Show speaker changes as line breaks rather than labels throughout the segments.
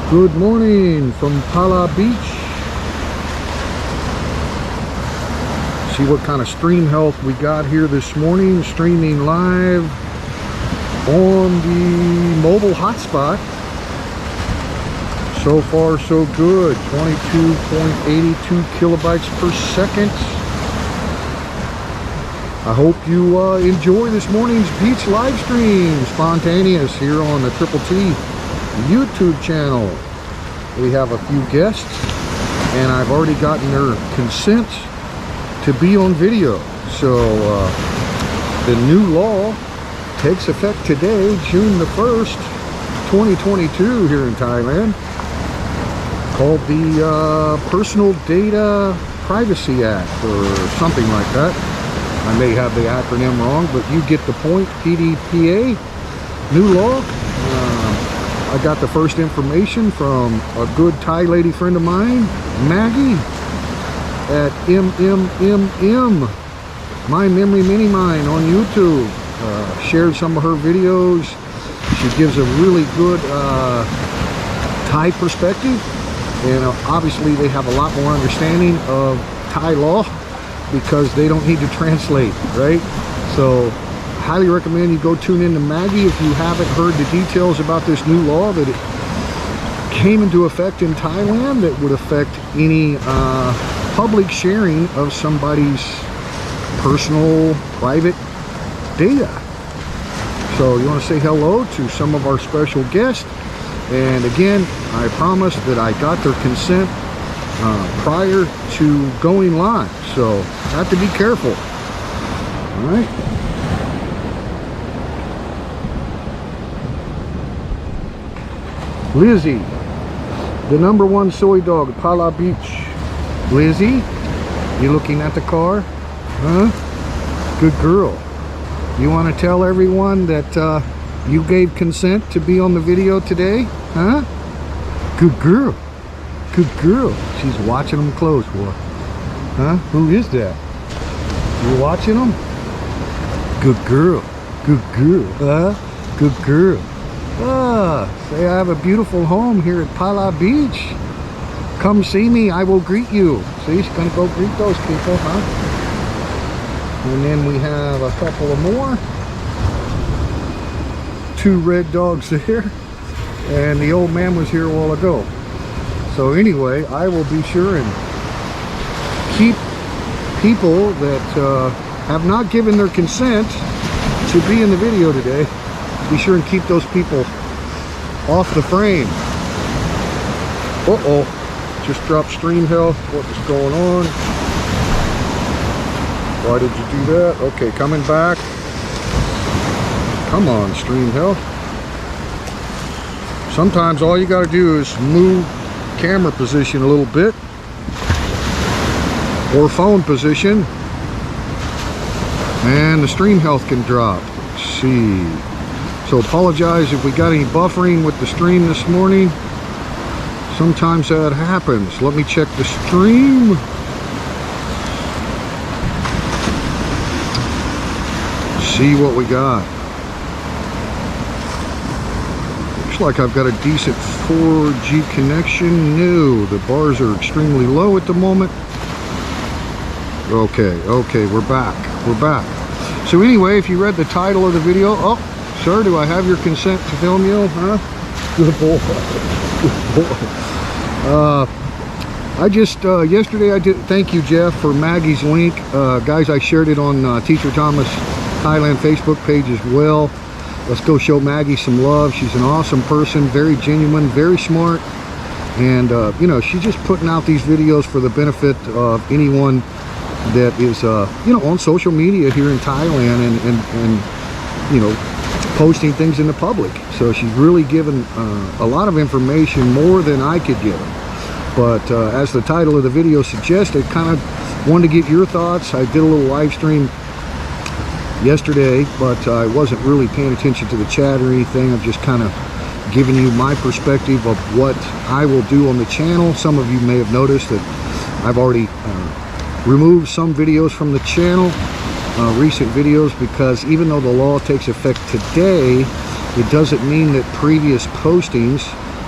Good morning from PHALA Beach. See what kind of stream health we got here this morning, streaming live on the mobile hotspot. So far so good, 22.82 kilobytes per second. I hope you enjoy this morning's beach live stream, spontaneous, here on the Triple T YouTube channel. We have a few guests and I've already gotten their consent to be on video. So the new law takes effect today, June the 1st, 2022 here in Thailand, called the Personal Data Privacy Act or something like that. I may have the acronym wrong, but you get the point. Pdpa, new law. I got the first information from a good Thai lady friend of mine, Maggie, at My Memory Mini Mine on YouTube. Shared some of her videos. She gives a really good Thai perspective, and obviously they have a lot more understanding of Thai law because they don't need to translate, right? So highly recommend you go tune in to Maggie if you haven't heard the details about this new law that it came into effect in Thailand that would affect any public sharing of somebody's personal private data. So you want to say hello to some of our special guests, and again, I promise that I got their consent prior to going live, so have to be careful. All right. Lizzie, the #1 soy dog at PHALA Beach. Lizzie, you looking at the car? Huh? Good girl. You want to tell everyone that you gave consent to be on the video today? Huh? Good girl. Good girl. She's watching them close, boy. Huh? Who is that? You watching them? Good girl. Good girl. Huh? Good girl. Say I have a beautiful home here at PHALA Beach. Come see me, I will greet you. See, she's gonna go greet those people, huh? And then we have a couple of more. 2 red dogs there. And the old man was here a while ago. So anyway, I will be sure and keep people that have not given their consent to be in the video today. Be sure and keep those people off the frame. Uh-oh, just dropped stream health. What is going on? Why did you do that? Okay, coming back. Come on, stream health. Sometimes all you got to do is move camera position a little bit, or phone position, and the stream health can drop. Let's see. So apologize if we got any buffering with the stream this morning. Sometimes that happens. Let me check the stream. See what we got. Looks like I've got a decent 4G connection. No, the bars are extremely low at the moment. Okay, we're back. We're back. So anyway, if you read the title of the video, oh, sir, do I have your consent to film you? Huh? Good boy. Good boy. I just, yesterday I did, thank you, Jeff, for Maggie's link. Guys, I shared it on Teacher Thomas Thailand Facebook page as well. Let's go show Maggie some love. She's an awesome person, very genuine, very smart. And, you know, she's just putting out these videos for the benefit of anyone that is, you know, on social media here in Thailand and you know, posting things in the public. So she's really given a lot of information, more than I could give her. But as the title of the video suggested, kind of wanted to get your thoughts. I did a little live stream yesterday, but I wasn't really paying attention to the chat or anything. I'm just kind of giving you my perspective of what I will do on the channel. Some of you may have noticed that I've already removed some videos from the channel, recent videos, because even though the law takes effect today, it doesn't mean that previous postings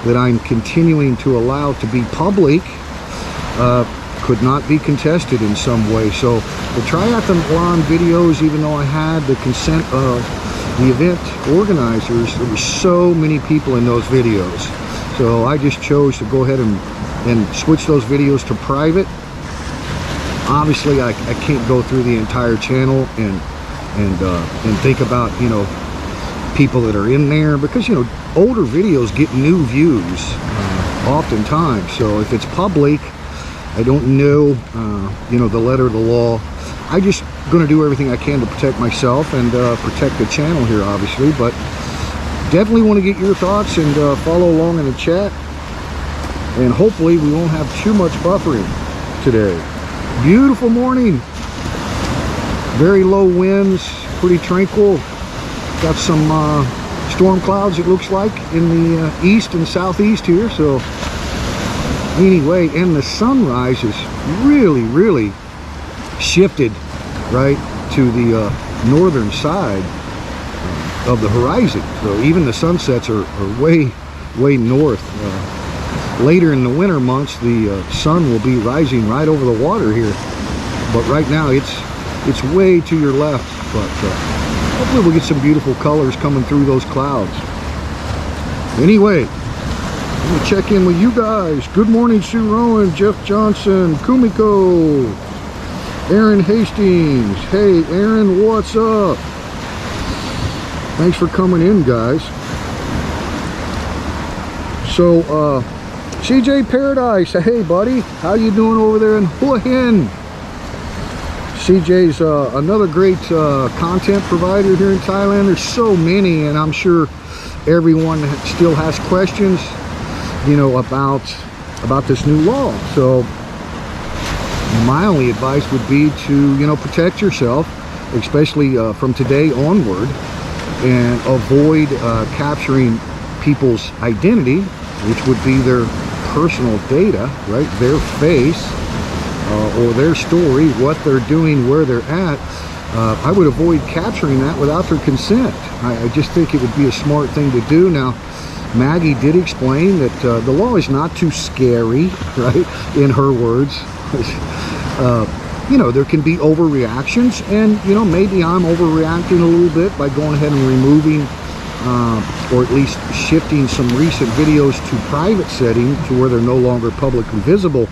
that I'm continuing to allow to be public could not be contested in some way. So the triathlon videos, even though I had the consent of the event organizers, there were so many people in those videos. So I just chose to go ahead and switch those videos to private. Obviously, I can't go through the entire channel and think about, you know, people that are in there, because, you know, older videos get new views oftentimes. So if it's public, I don't know, you know, the letter of the law. I just going to do everything I can to protect myself and protect the channel here, obviously. But definitely want to get your thoughts and follow along in the chat. And hopefully we won't have too much buffering today. Beautiful morning. Very low winds, pretty tranquil. Got some storm clouds, it looks like, in the east and southeast here. So anyway, and the sunrise is really shifted right to the northern side of the horizon. So even the sunsets are way north. Later in the winter months, the sun will be rising right over the water here. But right now it's way to your left. But hopefully we'll get some beautiful colors coming through those clouds. Anyway, I'm gonna check in with you guys. Good morning, Sue Rowan, Jeff Johnson, Kumiko, Aaron Hastings. Hey Aaron, what's up? Thanks for coming in, guys. So CJ Paradise, hey buddy, how you doing over there in Hua Hin? CJ's another great content provider here in Thailand. There's so many, and I'm sure everyone still has questions, you know, about this new law. So my only advice would be to, you know, protect yourself, especially from today onward, and avoid capturing people's identity, which would be their personal data, right? Their face or their story, what they're doing, where they're at. I would avoid capturing that without their consent. I just think it would be a smart thing to do. Now, Maggie did explain that the law is not too scary, right? In her words. You know, there can be overreactions, and, you know, maybe I'm overreacting a little bit by going ahead and removing or at least shifting some recent videos to private setting to where they're no longer publicly visible.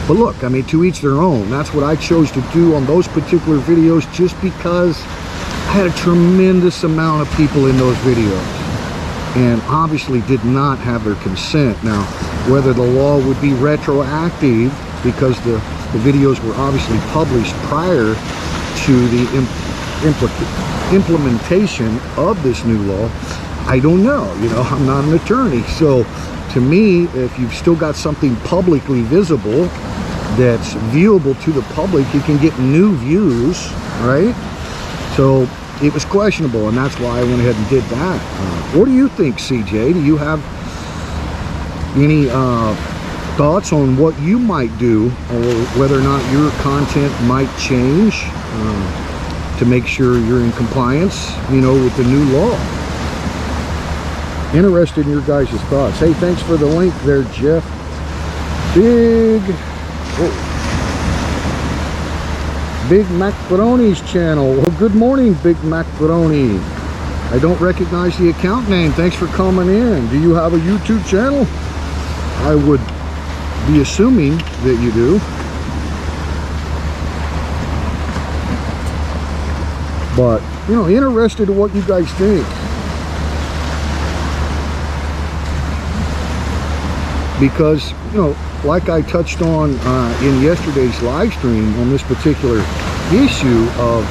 But look, I mean, to each their own. That's what I chose to do on those particular videos, just because I had a tremendous amount of people in those videos and obviously did not have their consent. Now, whether the law would be retroactive because the videos were obviously published prior to the implementation of this new law, I don't know. You know, I'm not an attorney. So to me, if you've still got something publicly visible that's viewable to the public, you can get new views, right? So it was questionable, and that's why I went ahead and did that. What do you think, CJ? Do you have any thoughts on what you might do, or whether or not your content might change to make sure you're in compliance, you know, with the new law? Interested in your guys' thoughts. Hey, thanks for the link there, Jeff. Big Macaroni's channel. Well, good morning, Big Macaroni. I don't recognize the account name. Thanks for coming in. Do you have a YouTube channel? I would be assuming that you do. But, you know, interested in what you guys think. Because, you know, like I touched on in yesterday's live stream on this particular issue of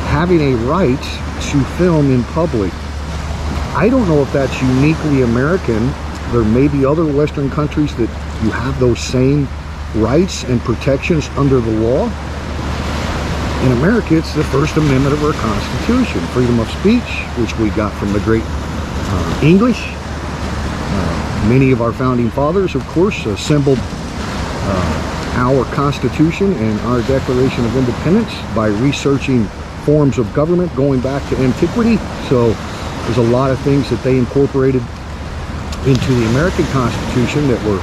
having a right to film in public, I don't know if that's uniquely American. There may be other Western countries that you have those same rights and protections under the law. In America, it's the First Amendment of our Constitution, freedom of speech, which we got from the great English. Many of our founding fathers, of course, assembled our Constitution and our Declaration of Independence by researching forms of government going back to antiquity. So there's a lot of things that they incorporated into the American Constitution that were,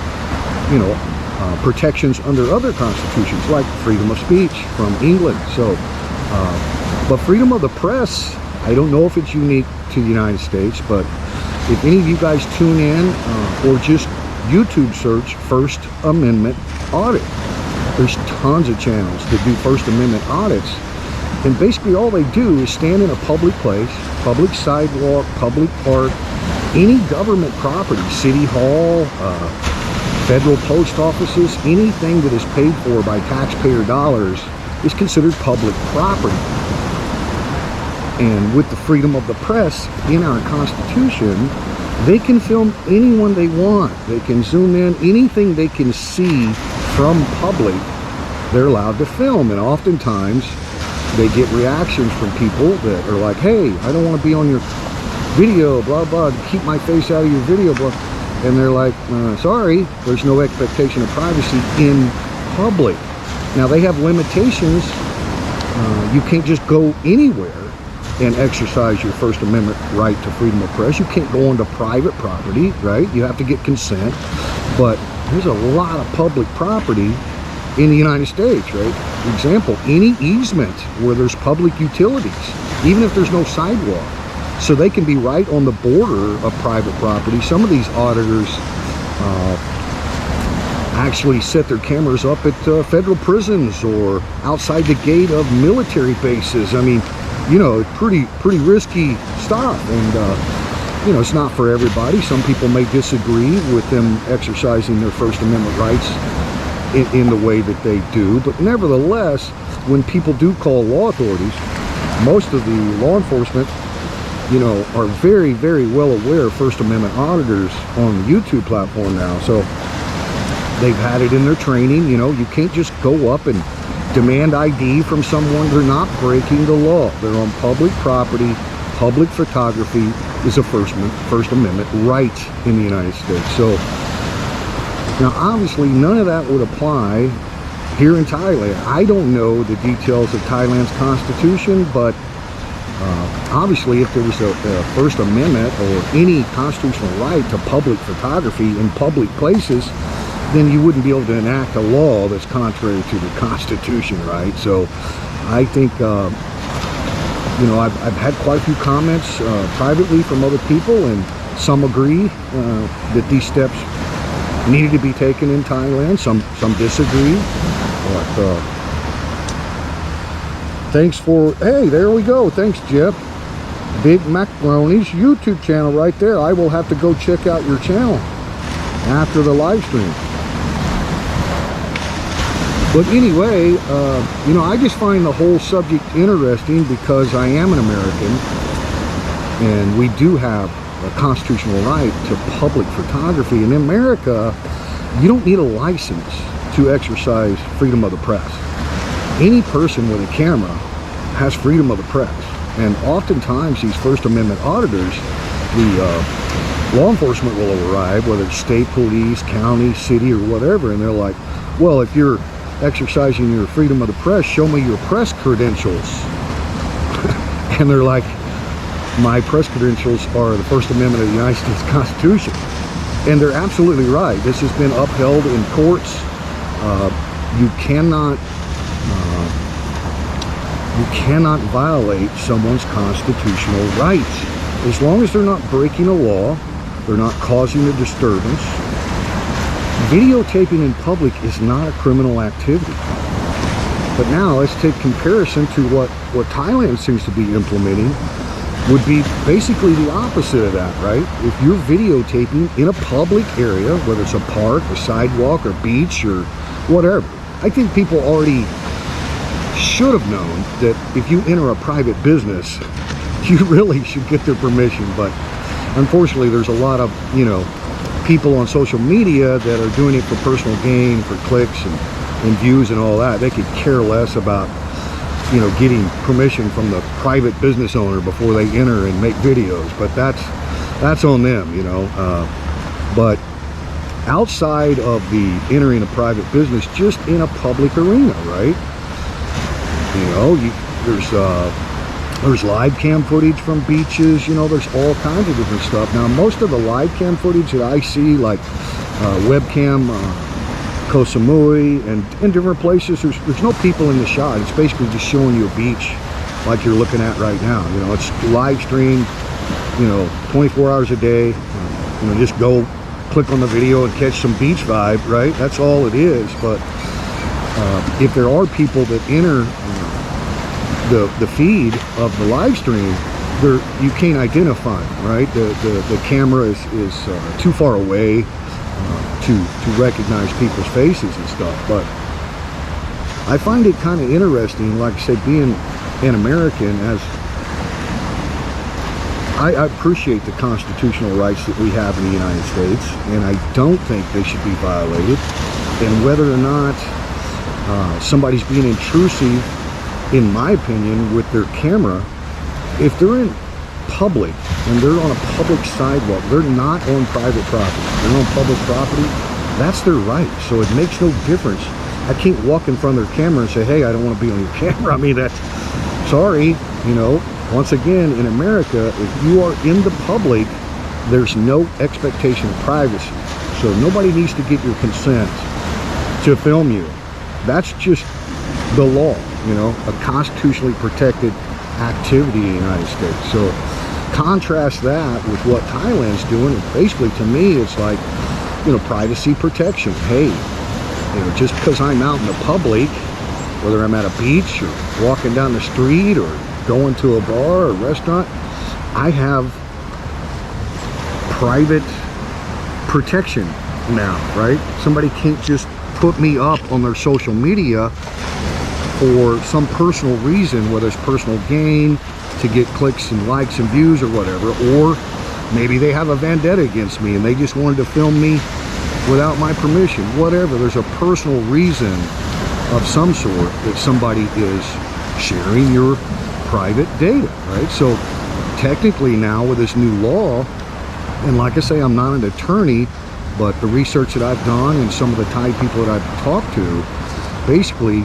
you know, protections under other constitutions, like freedom of speech from England. So, but freedom of the press, I don't know if it's unique to the United States, but if any of you guys tune in or just YouTube search First Amendment audit, there's tons of channels that do First Amendment audits, and basically all they do is stand in a public place, public sidewalk, public park, any government property, city hall, federal post offices, anything that is paid for by taxpayer dollars is considered public property. And with the freedom of the press in our Constitution, they can film anyone they want. They can zoom in, anything they can see from public, they're allowed to film. And oftentimes they get reactions from people that are like, hey, I don't want to be on your video, blah, blah, keep my face out of your video, blah. And they're like, sorry, there's no expectation of privacy in public. Now they have limitations. You can't just go anywhere and exercise your First Amendment right to freedom of press. You can't go onto private property, right? You have to get consent. But there's a lot of public property in the United States, right? For example, any easement where there's public utilities, even if there's no sidewalk. So they can be right on the border of private property. Some of these auditors actually set their cameras up at federal prisons or outside the gate of military bases. I mean, you know, pretty risky stuff. And, you know, it's not for everybody. Some people may disagree with them exercising their First Amendment rights in the way that they do. But nevertheless, when people do call law authorities, most of the law enforcement, you know, are very, very well aware of First Amendment auditors on the YouTube platform now. So they've had it in their training. You know, you can't just go up and demand ID from someone. They're not breaking the law. They're on public property. Public photography is a First Amendment right in the United States. So now obviously none of that would apply here in Thailand. I don't know the details of Thailand's constitution, but obviously if there was a First Amendment or any constitutional right to public photography in public places, then you wouldn't be able to enact a law that's contrary to the Constitution, right? So I think, you know, I've had quite a few comments privately from other people, and some agree that these steps needed to be taken in Thailand. Some disagree. But thanks for, hey, there we go. Thanks, Jeff. Big Macaroni's YouTube channel right there. I will have to go check out your channel after the live stream. But anyway, you know, I just find the whole subject interesting because I am an American, and we do have a constitutional right to public photography. In America, you don't need a license to exercise freedom of the press. Any person with a camera has freedom of the press. And oftentimes these First Amendment auditors, the law enforcement will arrive, whether it's state police, county, city, or whatever, and they're like, well, if you're exercising your freedom of the press, show me your press credentials. And they're like, my press credentials are the First Amendment of the United States Constitution. And they're absolutely right. This has been upheld in courts. You cannot violate someone's constitutional rights as long as they're not breaking a law, they're not causing a disturbance. Videotaping in public is not a criminal activity. But now let's take comparison to what Thailand seems to be implementing. Would be basically the opposite of that, right? If you're videotaping in a public area, whether it's a park, a sidewalk, or beach, or whatever, I think people already should have known that if you enter a private business, you really should get their permission. But unfortunately, there's a lot of, you know, people on social media that are doing it for personal gain, for clicks and views and all that. They could care less about, you know, getting permission from the private business owner before they enter and make videos. But that's on them, you know. But outside of the entering a private business, just in a public arena, right? You know, there's There's live cam footage from beaches, you know, there's all kinds of different stuff. Now, most of the live cam footage that I see, like webcam, Koh Samui, and in different places, there's no people in the shot. It's basically just showing you a beach like you're looking at right now. You know, it's live stream, you know, 24 hours a day. You know, just go click on the video and catch some beach vibe, right? That's all it is. But if there are people that enter the feed of the live stream, you can't identify them, right? The camera is too far away to recognize people's faces and stuff. But I find it kind of interesting, like I said, being an American, as I appreciate the constitutional rights that we have in the United States, and I don't think they should be violated. And whether or not somebody's being intrusive, in my opinion, with their camera, if they're in public and they're on a public sidewalk, they're not on private property, they're on public property, that's their right. So it makes no difference. I can't walk in front of their camera and say, hey, I don't want to be on your camera. I mean, that's, sorry, you know. Once again, in America, if you are in the public, there's no expectation of privacy. So nobody needs to get your consent to film you. That's just the law, you know, a constitutionally protected activity in the United States. So contrast that with what Thailand's doing, and basically to me it's like, you know, privacy protection. Hey, you know, just because I'm out in the public, whether I'm at a beach or walking down the street or going to a bar or restaurant, I have private protection now, right? Somebody can't just put me up on their social media for some personal reason, whether it's personal gain, to get clicks and likes and views or whatever, or maybe they have a vendetta against me and they just wanted to film me without my permission, whatever. There's a personal reason of some sort that somebody is sharing your private data, right? So technically now with this new law, and like I say, I'm not an attorney, but the research that I've done and some of the Thai people that I've talked to, basically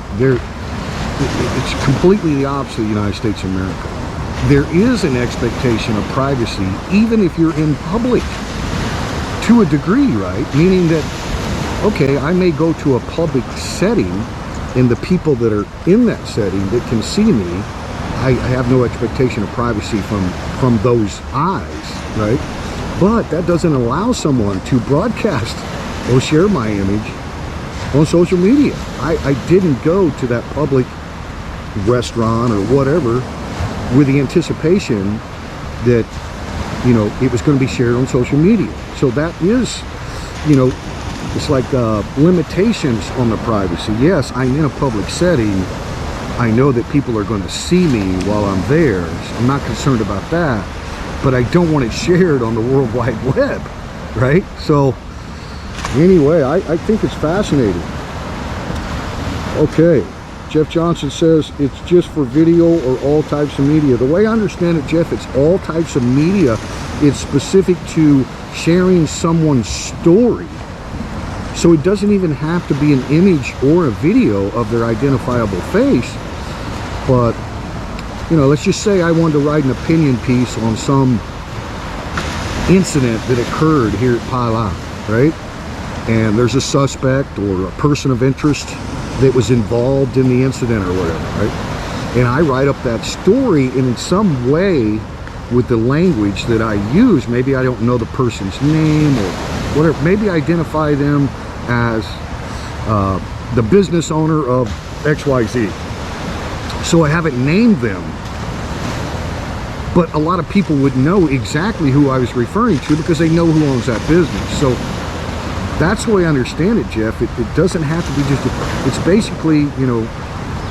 it's completely the opposite of the United States of America. There is an expectation of privacy even if you're in public, to a degree, right? Meaning that, okay, I may go to a public setting and the people that are in that setting that can see me, I have no expectation of privacy from those eyes, right? But that doesn't allow someone to broadcast or share my image on social media. I didn't go to that public restaurant or whatever with the anticipation that, you know, it was going to be shared on social media. So that is, you know, it's like limitations on the privacy. Yes, I'm in a public setting. I know that people are going to see me while I'm there. So I'm not concerned about that, but I don't want it shared on the World Wide Web, right? So anyway, I think it's fascinating. Okay, Jeff Johnson says it's just for video or all types of media. The way I understand it, Jeff, it's all types of media. It's specific to sharing someone's story. So it doesn't even have to be an image or a video of their identifiable face. But, you know, let's just say I wanted to write an opinion piece on some incident that occurred here at PHALA, right? And there's a suspect or a person of interest that was involved in the incident or whatever, right? And I write up that story, and in some way, with the language that I use, maybe I don't know the person's name or whatever, maybe identify them as the business owner of XYZ. So I haven't named them, but a lot of people would know exactly who I was referring to because they know who owns that business. So that's the way I understand it, Jeff. It doesn't have to be just, it's basically, you know,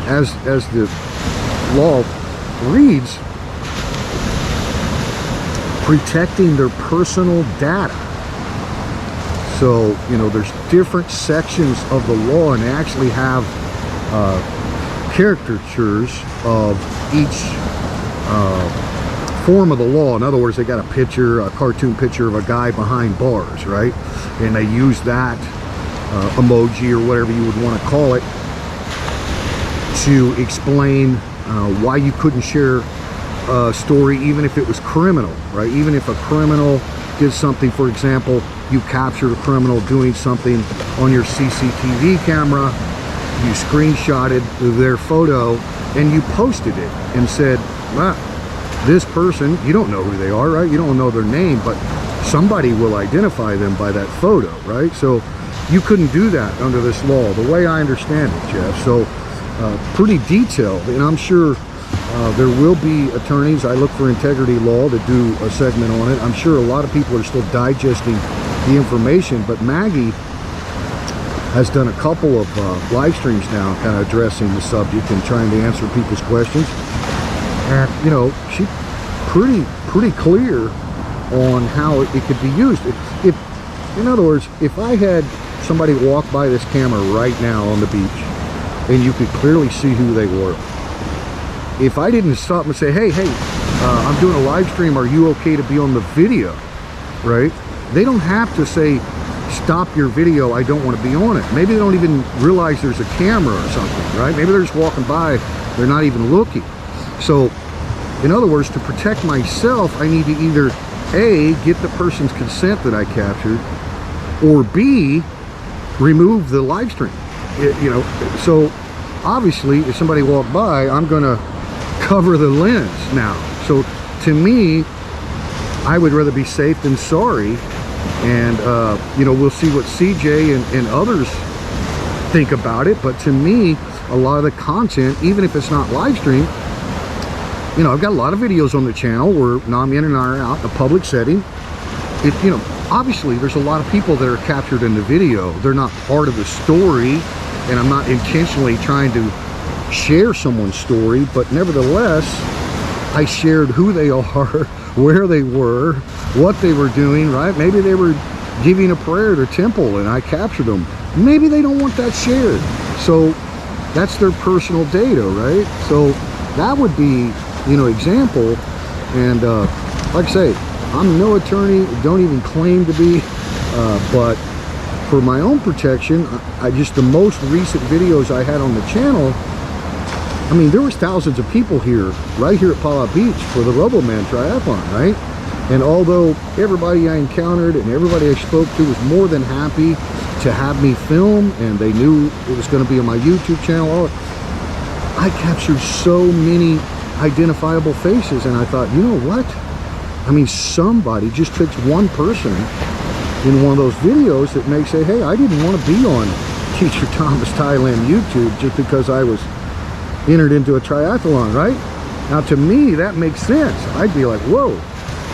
as the law reads, protecting their personal data. So, you know, there's different sections of the law, and they actually have caricatures of each form of the law. In other words, they got a picture, a cartoon picture of a guy behind bars, right? And they use that emoji or whatever you would want to call it to explain why you couldn't share story, even if it was criminal, right? Even if a criminal did something, for example, you captured a criminal doing something on your CCTV camera, you screenshotted their photo and you posted it and said, wow, this person, you don't know who they are, right? You don't know their name, but somebody will identify them by that photo, right? So you couldn't do that under this law, the way I understand it, Jeff. So pretty detailed, and I'm sure there will be attorneys. I look for Integrity Law to do a segment on it. I'm sure a lot of people are still digesting the information, but Maggie has done a couple of live streams now kind of addressing the subject and trying to answer people's questions. And, you know, she's pretty clear on how it could be used. If, in other words, if I had somebody walk by this camera right now on the beach and you could clearly see who they were, if I didn't stop and say, hey, I'm doing a live stream, are you okay to be on the video, right? They don't have to say, stop your video, I don't want to be on it. Maybe they don't even realize there's a camera or something, right? Maybe they're just walking by, they're not even looking. So, in other words, to protect myself, I need to either A, get the person's consent that I captured, or B, remove the live stream. You know, so obviously, if somebody walked by, I'm going to cover the lens now. So to me, I would rather be safe than sorry. And you know, we'll see what CJ and others think about it. But to me, a lot of the content, even if it's not live stream, you know, I've got a lot of videos on the channel where Namian and I are out in a public setting. You know, obviously there's a lot of people that are captured in the video. They're not part of the story, and I'm not intentionally trying to share someone's story, but nevertheless, I shared who they are, where they were, what they were doing, right? Maybe they were giving a prayer at a temple and I captured them. Maybe they don't want that shared. So that's their personal data, right? So that would be, you know, example. And like I say, I'm no attorney, don't even claim to be, but for my own protection, I just, the most recent videos I had on the channel, I mean, there was thousands of people here, right here at PHALA Beach for the Roboman Triathlon, right? And although everybody I encountered and everybody I spoke to was more than happy to have me film, and they knew it was going to be on my YouTube channel, I captured so many identifiable faces, and I thought, you know what? I mean, somebody just picks one person in one of those videos that may say, hey, I didn't want to be on Teacher Thomas Thailand YouTube just because I was entered into a triathlon, right? Now, to me, that makes sense. I'd be like, whoa.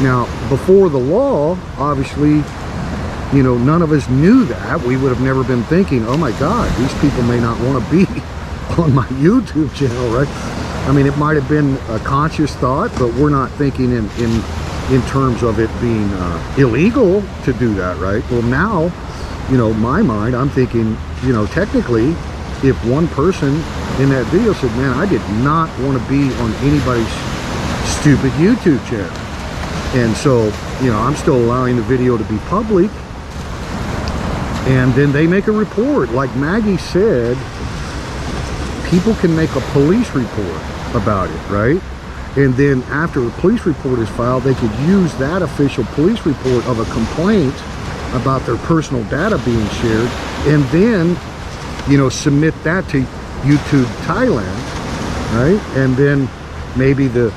Now, before the law, obviously, you know, none of us knew that. We would have never been thinking, oh my God, these people may not want to be on my YouTube channel, right? I mean, it might have been a conscious thought, but we're not thinking in terms of it being illegal to do that, right? Well, now, you know, my mind, I'm thinking, you know, technically, if one person in that video said, man, I did not want to be on anybody's stupid YouTube channel. And so, you know, I'm still allowing the video to be public. And then they make a report. Like Maggie said, people can make a police report about it, right? And then after a police report is filed, they could use that official police report of a complaint about their personal data being shared, and then, you know, submit that to YouTube Thailand, right? And then maybe the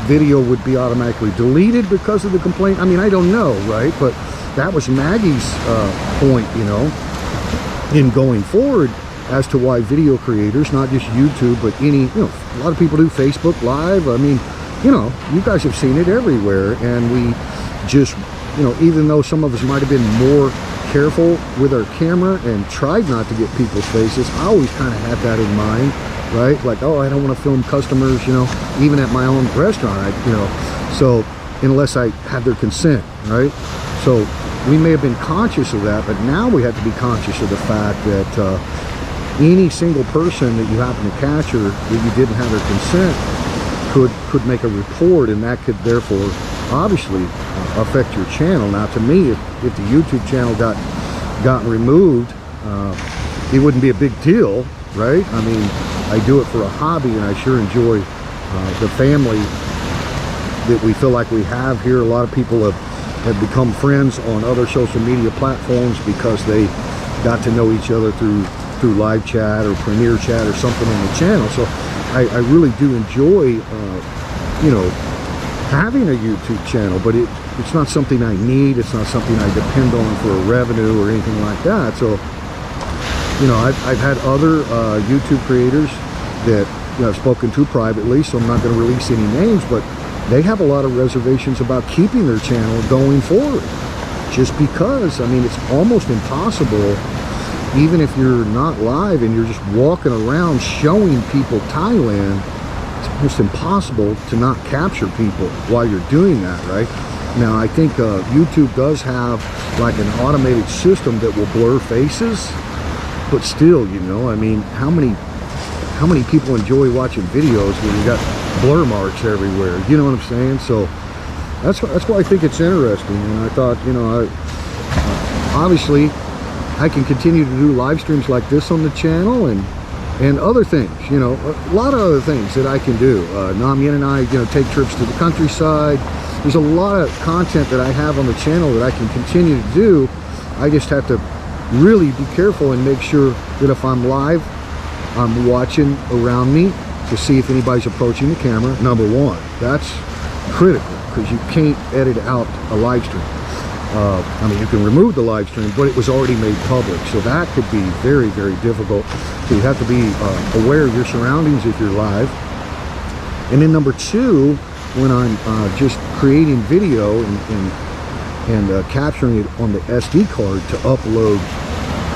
video would be automatically deleted because of the complaint. I mean, I don't know, right? But that was Maggie's point, you know, in going forward as to why video creators, not just YouTube, but any, you know, a lot of people do Facebook Live. I mean, you know, you guys have seen it everywhere. And we just, you know, even though some of us might have been more careful with our camera and tried not to get people's faces, I always kind of had that in mind, right? Like, oh, I don't want to film customers, you know, even at my own restaurant, you know, so unless I had their consent, right? So we may have been conscious of that, but now we have to be conscious of the fact that any single person that you happen to capture that you didn't have their consent could make a report, and that could therefore obviously affect your channel. Now, to me, if the YouTube channel got removed, it wouldn't be a big deal, right? I mean, I do it for a hobby, and I sure enjoy the family that we feel like we have here. A lot of people have become friends on other social media platforms because they got to know each other through live chat or premiere chat or something on the channel. So I really do enjoy you know, having a YouTube channel, but it's not something I need. It's not something I depend on for revenue or anything like that. So, you know, I've had other YouTube creators that, you know, I've spoken to privately, so I'm not going to release any names, but they have a lot of reservations about keeping their channel going forward, just because, I mean, it's almost impossible, even if you're not live and you're just walking around showing people Thailand. It's almost impossible to not capture people while you're doing that, right? Now, I think YouTube does have like an automated system that will blur faces, but still, you know, I mean, how many people enjoy watching videos when you got blur marks everywhere? You know what I'm saying? So that's why I think it's interesting. And I thought, you know, obviously I can continue to do live streams like this on the channel and other things, you know, a lot of other things that I can do. Nam Yen and I, you know, take trips to the countryside. There's a lot of content that I have on the channel that I can continue to do. I just have to really be careful and make sure that if I'm live, I'm watching around me to see if anybody's approaching the camera. Number one, that's critical, because you can't edit out a live stream. I mean, you can remove the live stream, but it was already made public, so that could be very, very difficult. So you have to be aware of your surroundings if you're live. And then number two, when I'm just creating video and capturing it on the SD card to upload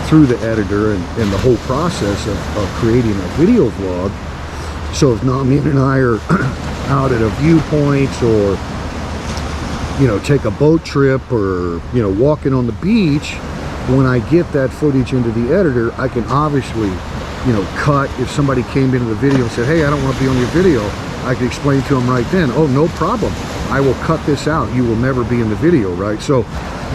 through the editor and the whole process of creating a video vlog. So if Nam Yen and I are out at a viewpoint, or, you know, take a boat trip, or, you know, walking on the beach, when I get that footage into the editor, I can obviously, you know, cut. If somebody came into the video and said, hey, I don't want to be on your video, I can explain to them right then, oh, no problem, I will cut this out, you will never be in the video, right? So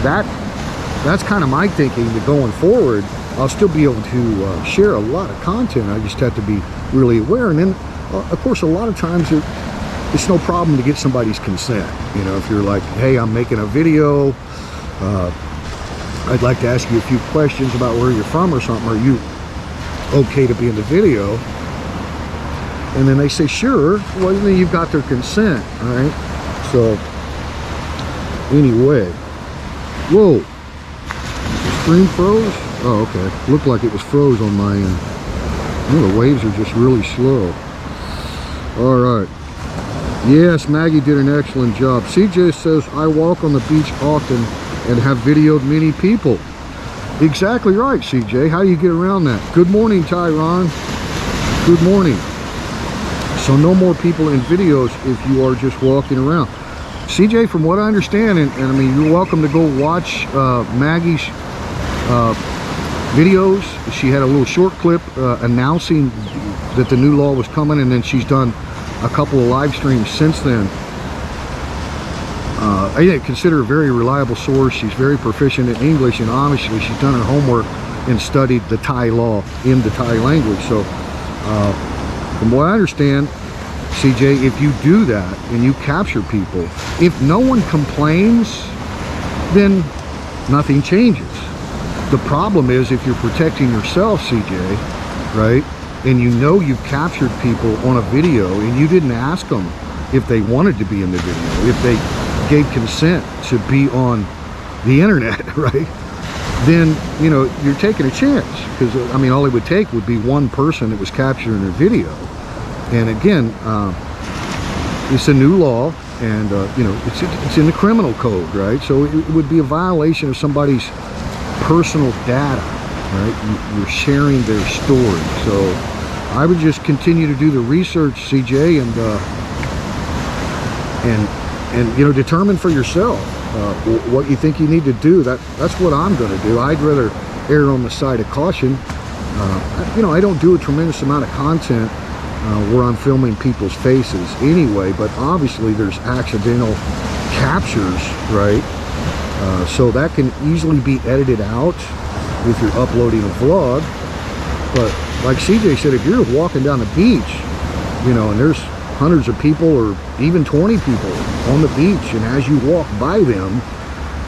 that's kind of my thinking, that going forward I'll still be able to share a lot of content. I just have to be really aware. And then of course, a lot of times it's no problem to get somebody's consent. You know, if you're like, hey, I'm making a video, I'd like to ask you a few questions about where you're from or something, are you okay to be in the video? And then they say sure, well, then you've got their consent, all right? So anyway, whoa, the stream froze? Oh, okay, looked like it was froze on my end. Oh, the waves are just really slow. All right. Yes, Maggie did an excellent job. CJ says, I walk on the beach often and have videoed many people. Exactly right, CJ. How do you get around that? Good morning, Tyron. Good morning. So no more people in videos if you are just walking around. CJ, from what I understand, and I mean, you're welcome to go watch Maggie's videos. She had a little short clip announcing that the new law was coming, and then she's done a couple of live streams since then. I consider her a very reliable source. She's very proficient in English, and obviously she's done her homework and studied the Thai law in the Thai language. So from what I understand, CJ, if you do that and you capture people, if no one complains, then nothing changes. The problem is if you're protecting yourself, CJ, right, and you know you've captured people on a video and you didn't ask them if they wanted to be in the video, if they gave consent to be on the internet, right, then, you know, you're taking a chance. Because, I mean, all it would take would be one person that was capturing a video. And again, it's a new law, and, you know, it's in the criminal code, right? So it would be a violation of somebody's personal data, right? You're sharing their story. So I would just continue to do the research, CJ, and you know, determine for yourself what you think you need to do. That's what I'm going to do. I'd rather err on the side of caution. You know, I don't do a tremendous amount of content where I'm filming people's faces anyway, but obviously there's accidental captures, right? So that can easily be edited out if you're uploading a vlog. But like CJ said, if you're walking down the beach, you know, and there's hundreds of people or even 20 people on the beach, and as you walk by them,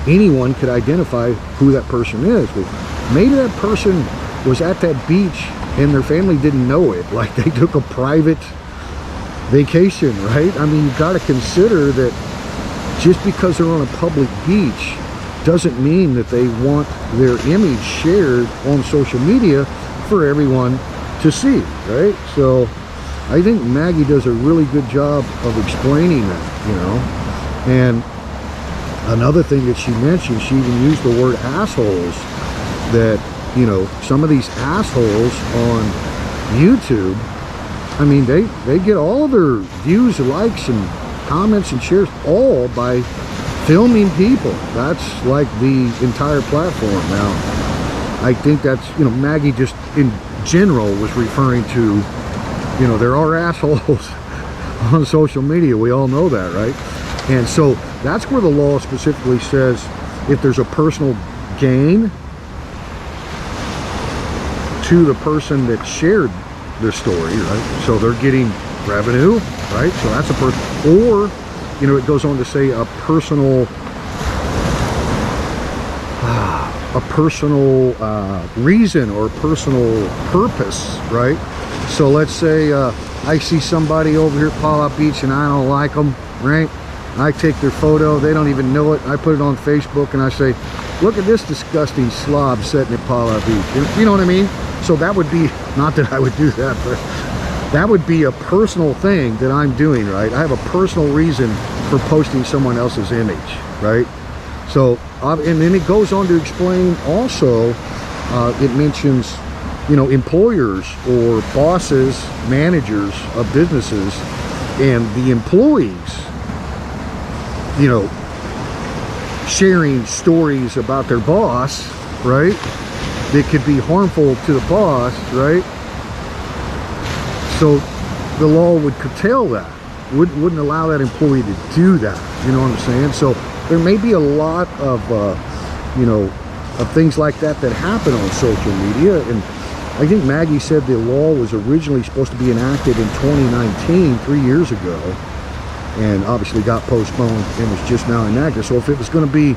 anyone could identify who that person is. Well, maybe that person was at that beach and their family didn't know it, like they took a private vacation, right? I mean, you've got to consider that just because they're on a public beach doesn't mean that they want their image shared on social media for everyone to see, right? So I think Maggie does a really good job of explaining that, you know. And another thing that she mentioned, she even used the word assholes, that, you know, some of these assholes on YouTube, I mean, they get all of their views, likes, and comments and shares all by filming people. That's like the entire platform. Now, I think that's, you know, Maggie just in general was referring to, you know, there are assholes on social media. We all know that, right? And so that's where the law specifically says if there's a personal gain to the person that shared the story, right? So they're getting revenue, right? So that's a person. Or, you know, it goes on to say a personal reason or personal purpose, right? So let's say I see somebody over here at PLAYBACK Beach and I don't like them, right? I take their photo, they don't even know it, I put it on Facebook and I say, look at this disgusting slob sitting at PLAYBACK Beach. You know what I mean? So that would be, not that I would do that, but that would be a personal thing that I'm doing, right? I have a personal reason for posting someone else's image, right? So, and then it goes on to explain also, it mentions, you know, employers or bosses, managers of businesses, and the employees, you know, sharing stories about their boss, right? That could be harmful to the boss, right? So the law would curtail that, wouldn't allow that employee to do that. You know what I'm saying? So there may be a lot of, you know, of things like that that happen on social media. And I think Maggie said the law was originally supposed to be enacted in 2019, 3 years ago, and obviously got postponed and was just now enacted. So if it was going to be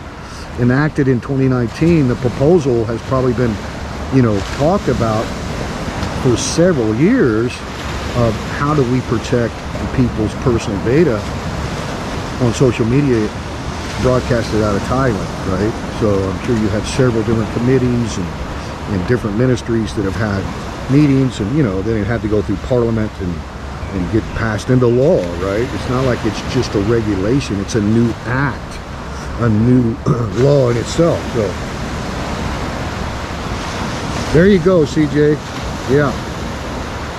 enacted in 2019, the proposal has probably been, you know, talked about for several years of how do we protect people's personal data on social media broadcasted out of Thailand, right? So I'm sure you had several different committees and different ministries that have had meetings, and, you know, then it had to go through Parliament and get passed into law, right? It's not like it's just a regulation, it's a new act, a new law in itself. So there you go, CJ.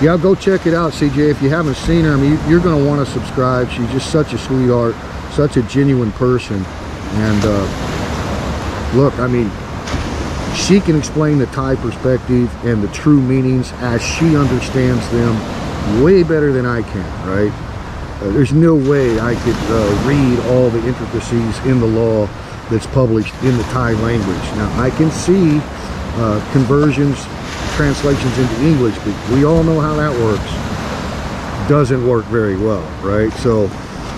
Yeah, go check it out, CJ. If you haven't seen her, I mean, you're going to want to subscribe. She's just such a sweetheart, such a genuine person. And look, I mean, she can explain the Thai perspective and the true meanings as she understands them way better than I can, right? There's no way I could read all the intricacies in the law that's published in the Thai language. Now, I can see conversions, translations into English, but we all know how that works. Doesn't work very well, right? So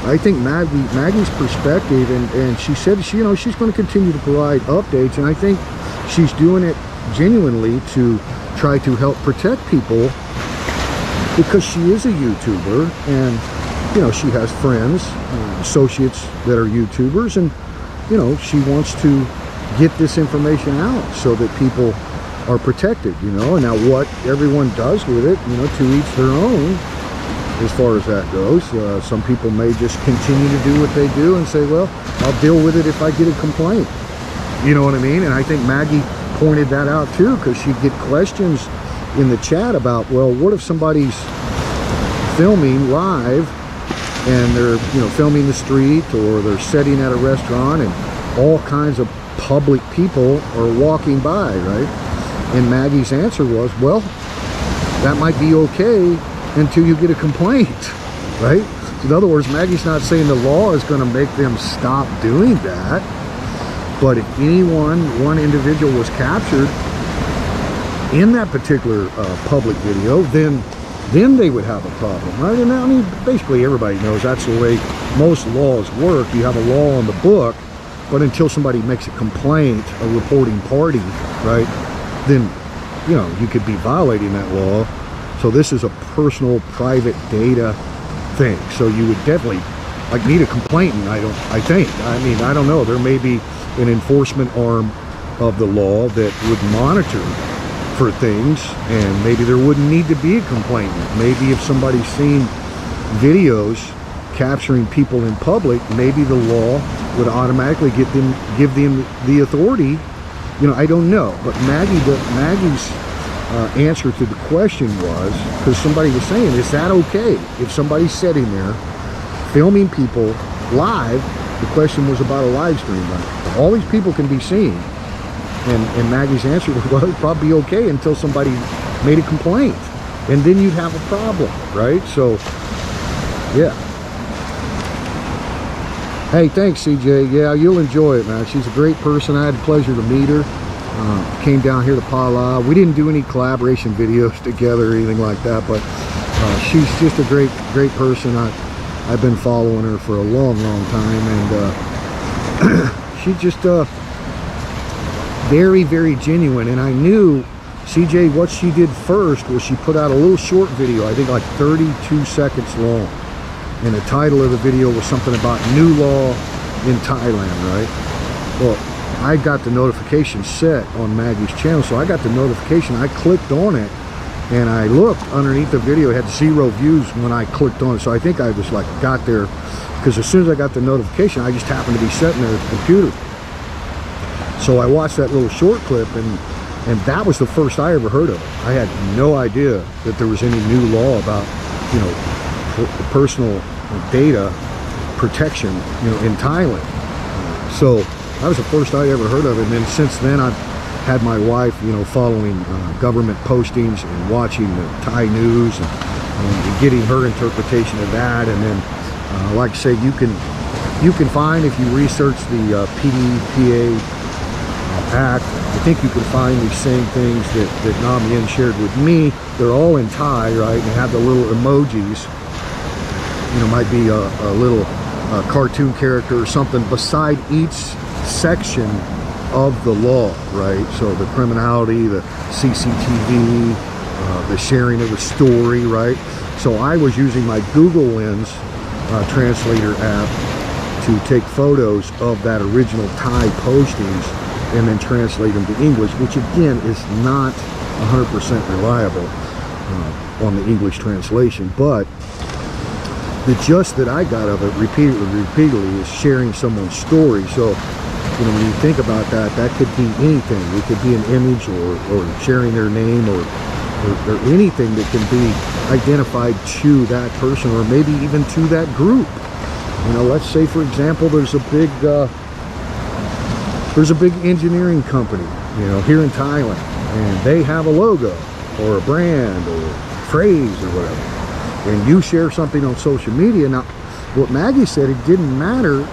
I think Maggie's perspective, and she said, you know, she's going to continue to provide updates, and I think she's doing it genuinely to try to help protect people, because she is a YouTuber, and, you know, she has friends, associates that are YouTubers, and, you know, she wants to get this information out so that people are protected, you know. And now what everyone does with it, you know, to each their own as far as that goes. Some people may just continue to do what they do and say, well, I'll deal with it if I get a complaint. You know what I mean? And I think Maggie pointed that out too, because she'd get questions in the chat about, well, what if somebody's filming live and they're, you know, filming the street, or they're sitting at a restaurant and all kinds of public people are walking by, right? And Maggie's answer was, well, that might be okay until you get a complaint, right? In other words, Maggie's not saying the law is going to make them stop doing that, but if one individual was captured in that particular public video, then then they would have a problem, right? And I mean, basically everybody knows that's the way most laws work. You have a law on the book, but until somebody makes a complaint, a reporting party, right, then, you know, you could be violating that law. So this is a personal, private data thing. So you would definitely, like, need a complainant, I think. I mean, I don't know. There may be an enforcement arm of the law that would monitor for things, and maybe there wouldn't need to be a complainant. Maybe if somebody's seen videos capturing people in public, maybe the law would automatically give them the authority. You know, I don't know. But Maggie's answer to the question was, because somebody was saying, is that okay if somebody's sitting there filming people live? The question was about a live stream, right? All these people can be seen. And Maggie's answer was, well, it'd probably be okay until somebody made a complaint. And then you'd have a problem, right? So, yeah. Hey, thanks, CJ. Yeah, you'll enjoy it, man. She's a great person. I had the pleasure to meet her. Came down here to PHALA. We didn't do any collaboration videos together or anything like that, but she's just a great person. I've been following her for a long time, and she just very genuine. And I knew, CJ, what she did first was she put out a little short video, I think like 32 seconds long, and the title of the video was something about new law in Thailand, right? Well, I got the notification set on Maggie's channel, so I got the notification. I clicked on it, and I looked underneath the video. It had 0 views when I clicked on it, so I think I was like, got there, because as soon as I got the notification, I just happened to be sitting there at the computer. So I watched that little short clip, and that was the first I ever heard of it. I had no idea that there was any new law about, you know, personal data protection, you know, in Thailand. So that was the first I ever heard of it. And then since then, I've had my wife, you know, following government postings and watching the Thai news and getting her interpretation of that. And then, like I say, you can find, if you research the Pdpa Act, I think you can find these same things that Namien shared with me. They're all in Thai, right? And have the little emojis. You know, might be a little cartoon character or something beside each section of the law, right? So the criminality, the CCTV, the sharing of the story, right? So I was using my Google Lens translator app to take photos of that original Thai postings and then translate them to English, which again is not 100% reliable on the English translation. But the gist that I got of it repeatedly is sharing someone's story. So, you know, when you think about that, that could be anything. It could be an image or sharing their name or anything that can be identified to that person, or maybe even to that group. You know, let's say, for example, there's a big engineering company, you know, here in Thailand, and they have a logo or a brand or a phrase or whatever, and you share something on social media. Now, what Maggie said, it didn't matter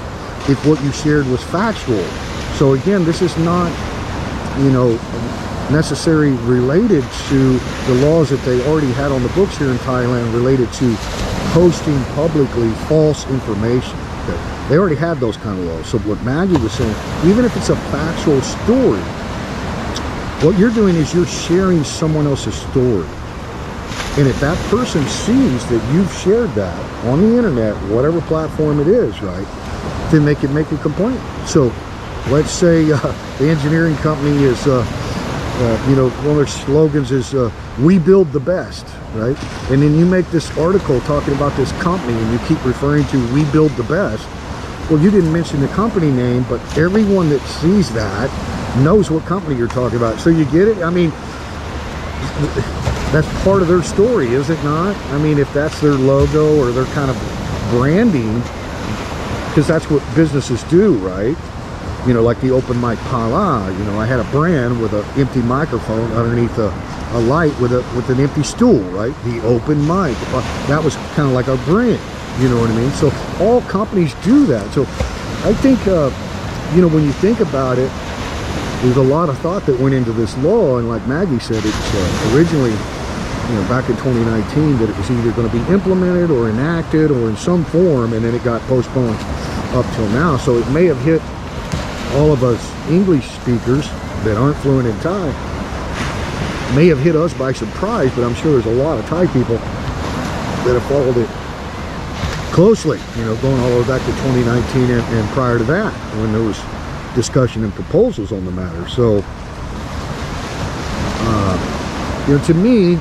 if what you shared was factual. So again, this is not, you know, necessarily related to the laws that they already had on the books here in Thailand related to posting publicly false information. Okay. They already had those kind of laws. So what Maggie was saying, even if it's a factual story, what you're doing is you're sharing someone else's story. And if that person sees that you've shared that on the internet, whatever platform it is, right, then they can make a complaint. So let's say the engineering company is, you know, one of their slogans is, we build the best, right? And then you make this article talking about this company and you keep referring to we build the best. Well, you didn't mention the company name, but everyone that sees that knows what company you're talking about. So you get it? I mean, that's part of their story, is it not? I mean, if that's their logo or their kind of branding, because that's what businesses do, right? You know, like the open mic PHALA, you know, I had a brand with an empty microphone underneath a light with an empty stool, right? The open mic. That was kind of like a brand, you know what I mean? So all companies do that. So I think, you know, when you think about it, there's a lot of thought that went into this law, and like Maggie said, it's originally you know, back in 2019, that it was either going to be implemented or enacted or in some form, and then it got postponed up till now. So it may have hit all of us English speakers that aren't fluent in Thai, may have hit us by surprise, but I'm sure there's a lot of Thai people that have followed it closely, you know, going all the way back to 2019 and prior to that, when there was discussion and proposals on the matter. So, you know, to me,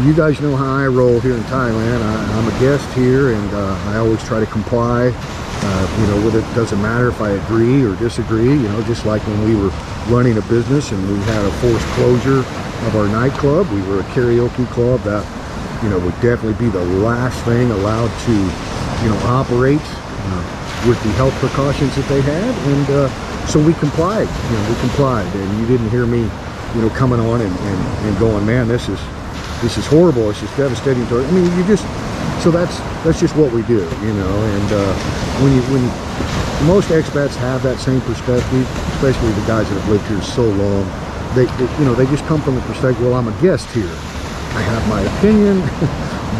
you guys know how I roll here in Thailand. I'm a guest here, and I always try to comply, you know, with it. Doesn't matter if I agree or disagree, you know, just like when we were running a business and we had a forced closure of our nightclub. We were a karaoke club that, you know, would definitely be the last thing allowed to, you know, operate with the health precautions that they had. And so we complied, you know, we complied. And you didn't hear me, you know, coming on and going, man, this is horrible, it's just devastating to, I mean, you just, so that's just what we do, you know. And when most expats have that same perspective, especially the guys that have lived here so long, they you know, they just come from the perspective, well, I'm a guest here, I have my opinion,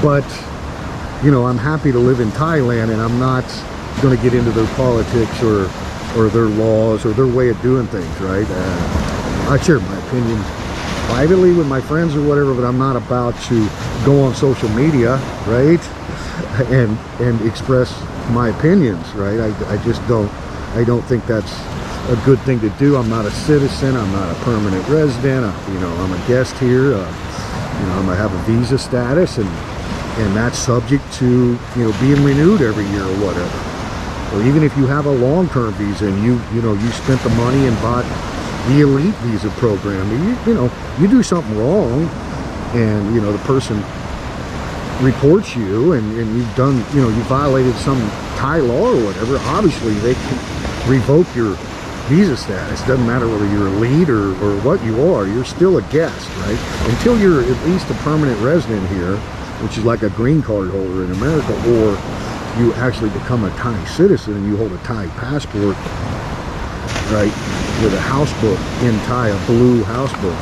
but, you know, I'm happy to live in Thailand, and I'm not going to get into their politics or their laws or their way of doing things, right? I share my opinion privately with my friends or whatever, but I'm not about to go on social media, right, and express my opinions, right? I just don't, I don't think that's a good thing to do. I'm not a citizen, I'm not a permanent resident, you know, I'm a guest here, you know, I'm gonna have a visa status, and that's subject to, you know, being renewed every year or whatever. Or even if you have a long-term visa and you know, you spent the money and bought the elite visa program, you know, you do something wrong, and, you know, the person reports you, and you've done, you know, you violated some Thai law or whatever, obviously they can revoke your visa status. It doesn't matter whether you're elite or what you are, you're still a guest, right? Until you're at least a permanent resident here, which is like a green card holder in America, or you actually become a Thai citizen and you hold a Thai passport, right, with a house book in Thai, a blue house book,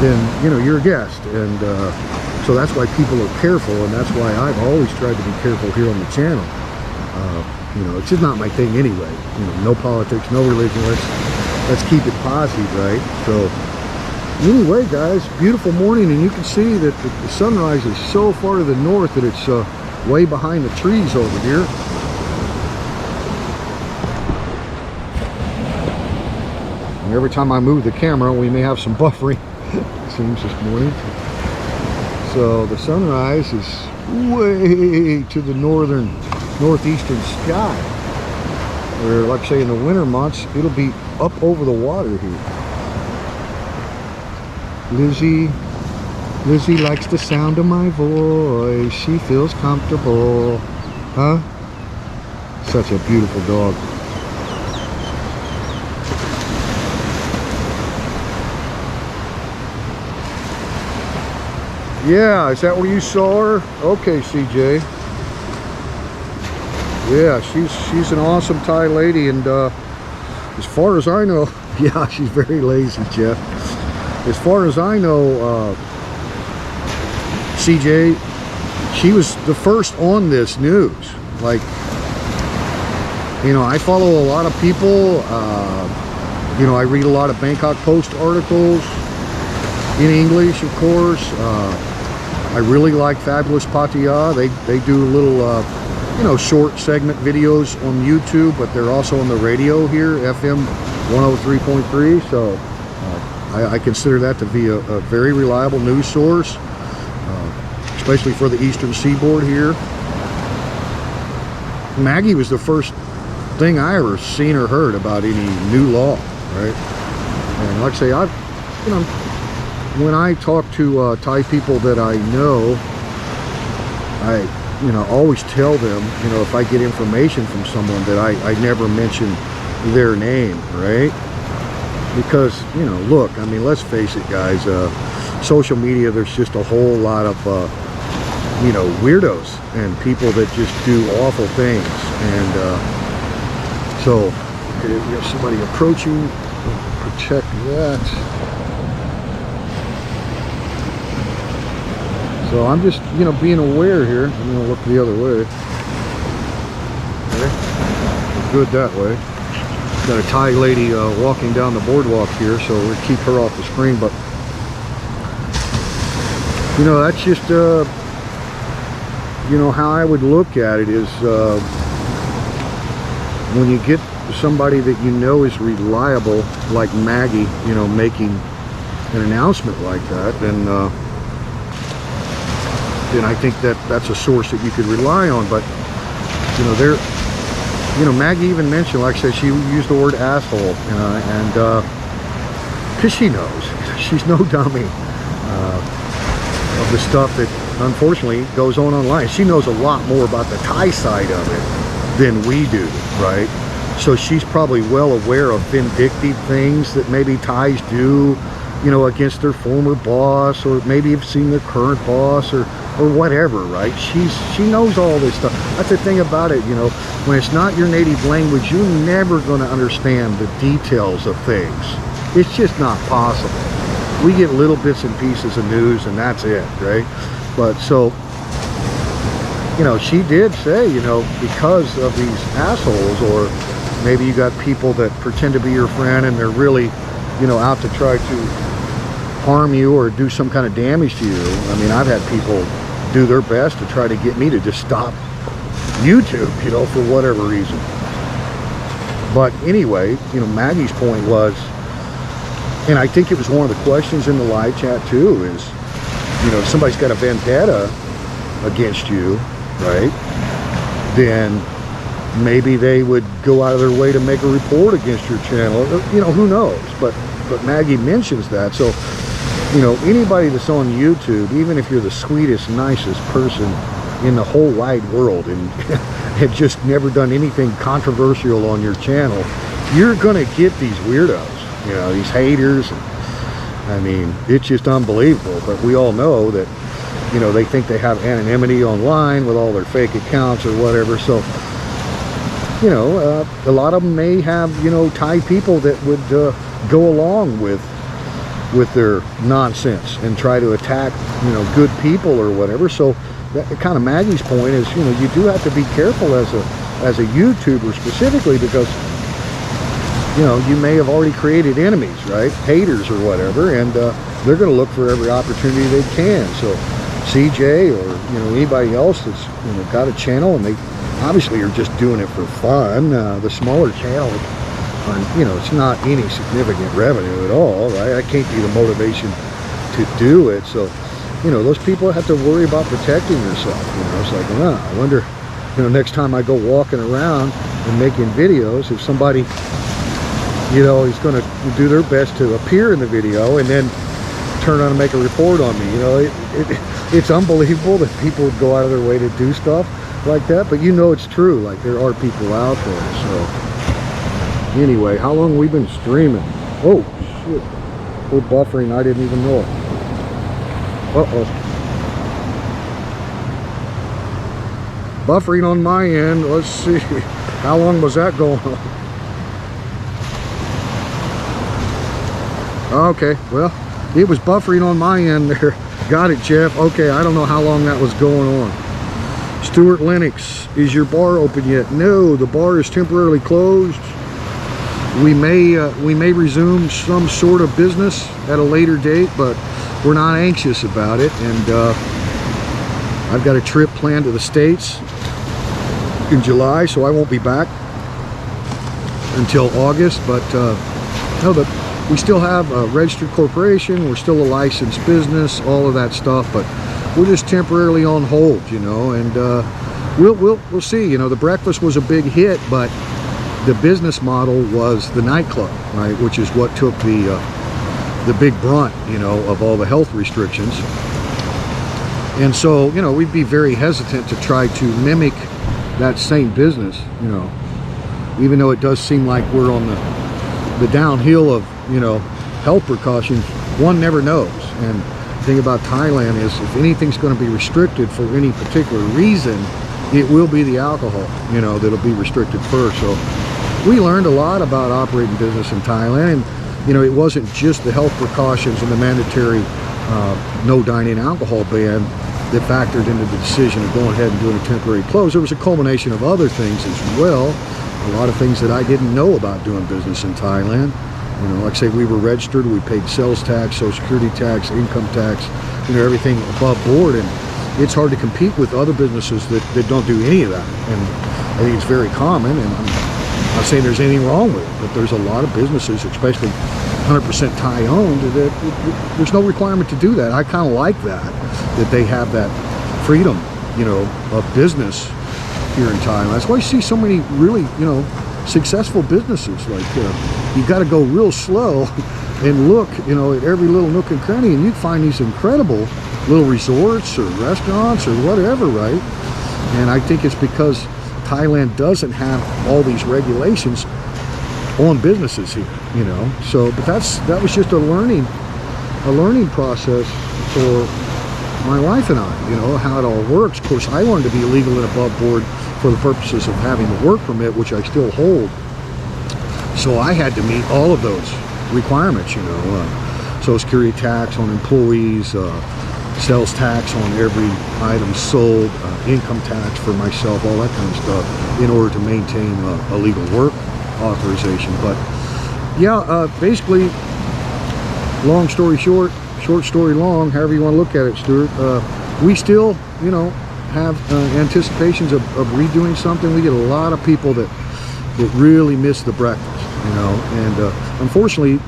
then, you know, you're a guest. And so that's why people are careful, and that's why I've always tried to be careful here on the channel. You know, it's just not my thing anyway. You know, no politics, no religion. Let's keep it positive, right? So anyway, guys, beautiful morning, and you can see that the sunrise is so far to the north that it's way behind the trees over here. And every time I move the camera, we may have some buffering, it seems, this morning. So the sunrise is way to the northeastern sky, where, like I say, in the winter months, it'll be up over the water here. Lizzie likes the sound of my voice. She feels comfortable. Huh? Such a beautiful dog. Yeah, is that where you saw her? Okay, CJ. Yeah, she's an awesome Thai lady, and as far as I know, yeah, she's very lazy, Jeff. As far as I know, CJ, she was the first on this news. Like, you know, I follow a lot of people. You know, I read a lot of Bangkok Post articles in English, of course. I really like Fabulous Pdpa. They do little, you know, short segment videos on YouTube, but they're also on the radio here, FM 103.3. So I consider that to be a very reliable news source, especially for the Eastern Seaboard here. Maggie was the first thing I ever seen or heard about any new law, right? And like I say, you know, when I talk to Thai people that I know, I, you know, always tell them, you know, if I get information from someone, that I never mention their name, right? Because, you know, look, I mean, let's face it, guys, social media, there's just a whole lot of, you know, weirdos and people that just do awful things. And so if you have somebody approaching, protect that. So I'm just, you know, being aware here. I'm gonna look the other way. Okay, good that way. Got a Thai lady walking down the boardwalk here, so we'll keep her off the screen. But you know, that's just you know, how I would look at it is when you get somebody that you know is reliable, like Maggie, you know, making an announcement like that, then I think that that's a source that you could rely on. But you know, you know, Maggie even mentioned, like I said, she used the word asshole, and because she knows, she's no dummy of the stuff that unfortunately goes on online. She knows a lot more about the Thai side of it than we do, right? So she's probably well aware of vindictive things that maybe Thais do, you know, against their former boss, or maybe have seen their current boss, or whatever, right? She knows all this stuff. That's the thing about it, you know, when it's not your native language, you're never going to understand the details of things. It's just not possible. We get little bits and pieces of news, and that's it, right? But so, you know, she did say, you know, because of these assholes, or maybe you got people that pretend to be your friend and they're really, you know, out to try to harm you or do some kind of damage to you. I mean, I've had people do their best to try to get me to just stop YouTube, you know, for whatever reason. But anyway, you know, Maggie's point was, and I think it was one of the questions in the live chat too, is, you know, if somebody's got a vendetta against you, right, then maybe they would go out of their way to make a report against your channel. You know, who knows? But Maggie mentions that. So, you know, anybody that's on YouTube, even if you're the sweetest, nicest person in the whole wide world and have just never done anything controversial on your channel, you're gonna get these weirdos, you know, these haters. I mean, it's just unbelievable. But we all know that, you know, they think they have anonymity online with all their fake accounts or whatever. So, you know, a lot of them may have, you know, Thai people that would go along with their nonsense and try to attack, you know, good people or whatever. So that kind of Maggie's point is, you know, you do have to be careful as a YouTuber specifically, because, you know, you may have already created enemies, right? Haters or whatever, and they're going to look for every opportunity they can. So CJ, or, you know, anybody else that's, you know, got a channel and they obviously are just doing it for fun, the smaller channel, you know, it's not any significant revenue at all, right? That can't be the motivation to do it. So, you know, those people have to worry about protecting themselves. You know, it's like, well, I wonder, you know, next time I go walking around and making videos, if somebody, you know, is going to do their best to appear in the video and then turn on and make a report on me. You know, it's unbelievable that people would go out of their way to do stuff like that, but you know it's true. Like, there are people out there. So anyway, how long have we been streaming? Oh shit, we're buffering. I didn't even know it. Buffering on my end. Let's see, how long was that going on? Okay, well, it was buffering on my end there. Got it, Jeff. Okay, I don't know how long that was going on. Stuart Lennox, is your bar open yet? No, the bar is temporarily closed. We may resume some sort of business at a later date, but we're not anxious about it. And I've got a trip planned to the States in July, so I won't be back until August. But no, but we still have a registered corporation. We're still a licensed business, all of that stuff. But we're just temporarily on hold, you know. And we'll see. You know, the breakfast was a big hit, but the business model was the nightclub, right, which is what took the big brunt, you know, of all the health restrictions. And so, you know, we'd be very hesitant to try to mimic that same business, you know, even though it does seem like we're on the downhill of, you know, health precautions. One never knows. And the thing about Thailand is, if anything's going to be restricted for any particular reason, it will be the alcohol, you know, that'll be restricted first. So we learned a lot about operating business in Thailand. And, you know, it wasn't just the health precautions and the mandatory no dining alcohol ban. that factored into the decision of going ahead and doing a temporary close. There was a culmination of other things as well. A lot of things that I didn't know about doing business in Thailand. You know, like I say, we were registered, we paid sales tax, social security tax, income tax, you know, everything above board. And it's hard to compete with other businesses that don't do any of that. And I think it's very common, and I'm not saying there's anything wrong with it, but there's a lot of businesses, especially 100% Thai owned, that there's no requirement to do that. I kind of like that they have that freedom, you know, of business here in Thailand. That's why you see so many really, you know, successful businesses. Like you got to go real slow and look, you know, at every little nook and cranny, and you find these incredible little resorts or restaurants or whatever, right? And I think it's because Thailand doesn't have all these regulations on businesses here, you know. So, but that was just a learning process for my wife and I, you know, how it all works. Of course, I wanted to be legal and above board for the purposes of having the work permit, which I still hold. So I had to meet all of those requirements, you know, Social Security tax on employees, sales tax on every item sold, income tax for myself, all that kind of stuff, in order to maintain a legal work authorization. But yeah, basically, long story short, short story long, however you want to look at it, Stuart, we still, you know, have anticipations of redoing something. We get a lot of people that really miss the breakfast, you know, and unfortunately,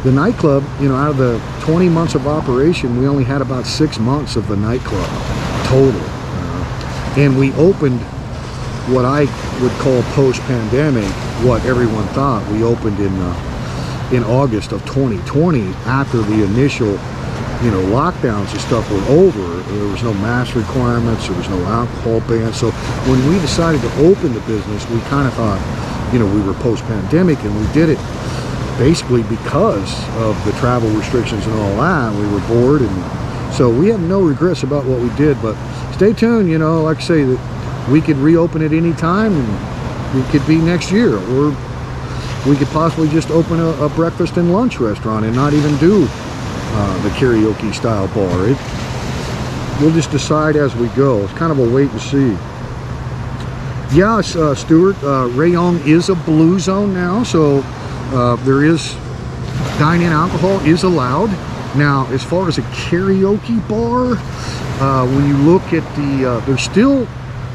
the nightclub, you know, out of the 20 months of operation, we only had about 6 months of the nightclub total. And we opened what I would call post-pandemic, what everyone thought. We opened in August of 2020, after the initial, you know, lockdowns and stuff were over. There was no mask requirements, there was no alcohol ban. So when we decided to open the business, we kind of thought, you know, we were post-pandemic, and we did it basically because of the travel restrictions and all that. We were bored, and so we have no regrets about what we did. But stay tuned, you know, like I say, that we could reopen at any time, and it could be next year, or we could possibly just open a breakfast and lunch restaurant and not even do the karaoke style bar. We'll just decide as we go. It's kind of a wait and see. Yes, Stuart, Rayong is a blue zone now, so there is dine-in alcohol is allowed. Now, as far as a karaoke bar, when you look at the, there's still,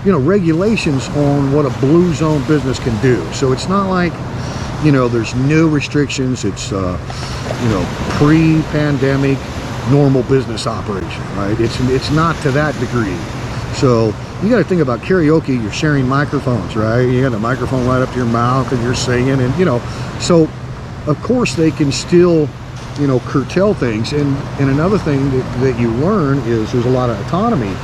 you know, regulations on what a blue zone business can do. So it's not like, you know, there's no restrictions. It's, you know, pre-pandemic normal business operation, right? It's not to that degree. So you got to think about karaoke. You're sharing microphones, right? You got a microphone right up to your mouth, and you're singing, and you know, so of course they can still, you know, curtail things. And another thing that you learn is there's a lot of autonomy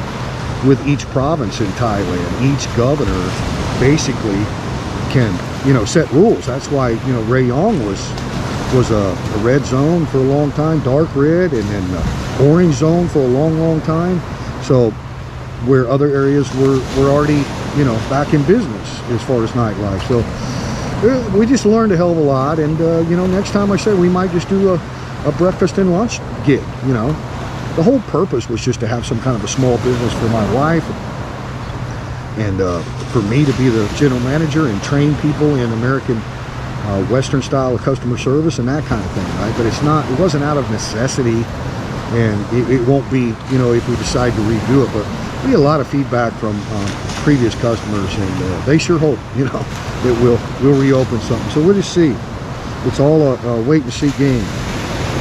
with each province in Thailand. Each governor basically can, you know, set rules. That's why, you know, Rayong was a red zone for a long time, dark red, and then orange zone for a long time. So where other areas were already, you know, back in business as far as nightlife. So we just learned a hell of a lot. And you know, next time, I said, we might just do a breakfast and lunch gig. You know, the whole purpose was just to have some kind of a small business for my wife, and for me to be the general manager and train people in American Western style of customer service and that kind of thing, right? But it wasn't out of necessity, and it won't be, you know, if we decide to redo it. But we get a lot of feedback from previous customers, and they sure hope, you know, that we'll reopen something. So we'll just see. It's all a wait and see game.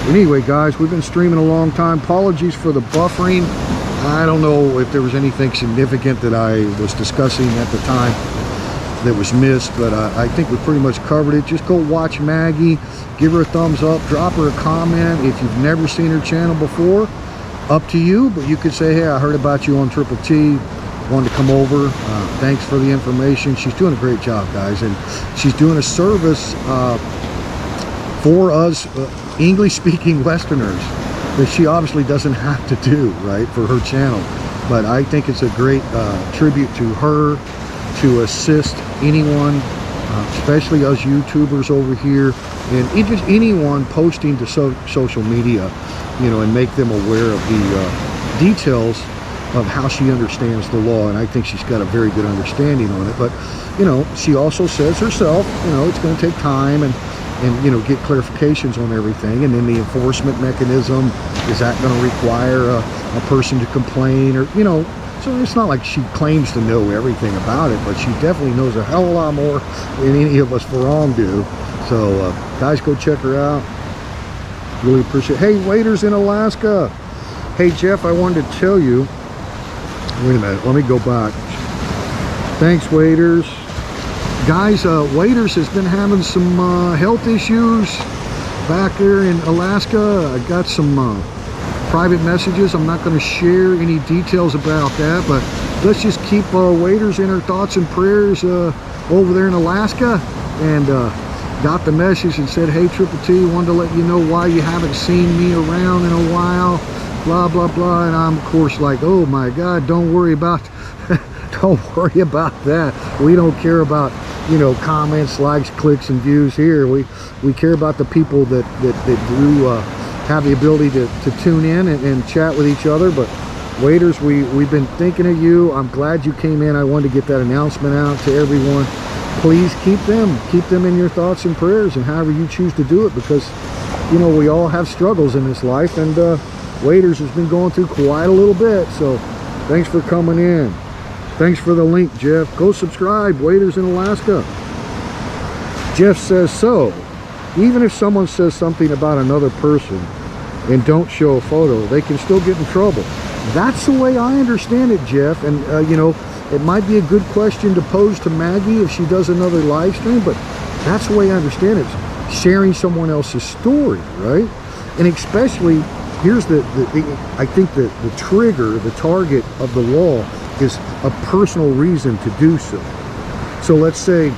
Anyway, guys, we've been streaming a long time. Apologies for the buffering. I don't know if there was anything significant that I was discussing at the time that was missed, but I think we pretty much covered it. Just go watch Maggie, give her a thumbs up, drop her a comment. If you've never seen her channel before, up to you, but you could say, hey, I heard about you on Triple T, wanted to come over. Thanks for the information. She's doing a great job, guys, and she's doing a service for us English-speaking Westerners that she obviously doesn't have to do, right, for her channel. But I think it's a great tribute to her to assist anyone, especially us YouTubers over here, and just anyone posting to social media, you know, and make them aware of the details of how she understands the law, and I think she's got a very good understanding on it. But you know, she also says herself, you know, it's going to take time and you know, get clarifications on everything. And then the enforcement mechanism, is that going to require a person to complain, or you know, so it's not like she claims to know everything about it, but she definitely knows a hell of a lot more than any of us Farong do. So guys, go check her out. Really appreciate it. Hey, waiters in Alaska. Hey Jeff, I wanted to tell you, wait a minute, let me go back. Thanks, waiters. Guys, waiters has been having some health issues back there in Alaska. I got some private messages. I'm not going to share any details about that, but let's just keep waiters in our thoughts and prayers over there in Alaska. And got the message and said, hey, Triple T, wanted to let you know why you haven't seen me around in a while, blah blah blah. And I'm of course like, oh my God, don't worry about don't worry about that. We don't care about, you know, comments, likes, clicks, and views here. We care about the people that do have the ability to tune in and chat with each other. But waiters, we've been thinking of you. I'm glad you came in. I wanted to get that announcement out to everyone. Please keep them in your thoughts and prayers, and however you choose to do it, because you know, we all have struggles in this life, and waiters has been going through quite a little bit. So thanks for coming in. Thanks for the link, Jeff. Go subscribe, waiters in Alaska. Jeff says, so even if someone says something about another person and don't show a photo, they can still get in trouble. That's the way I understand it, Jeff. And you know, it might be a good question to pose to Maggie if she does another live stream, but that's the way I understand it. Sharing someone else's story, right? And especially, here's I think the trigger, the target of the law is a personal reason to do so. So let's say,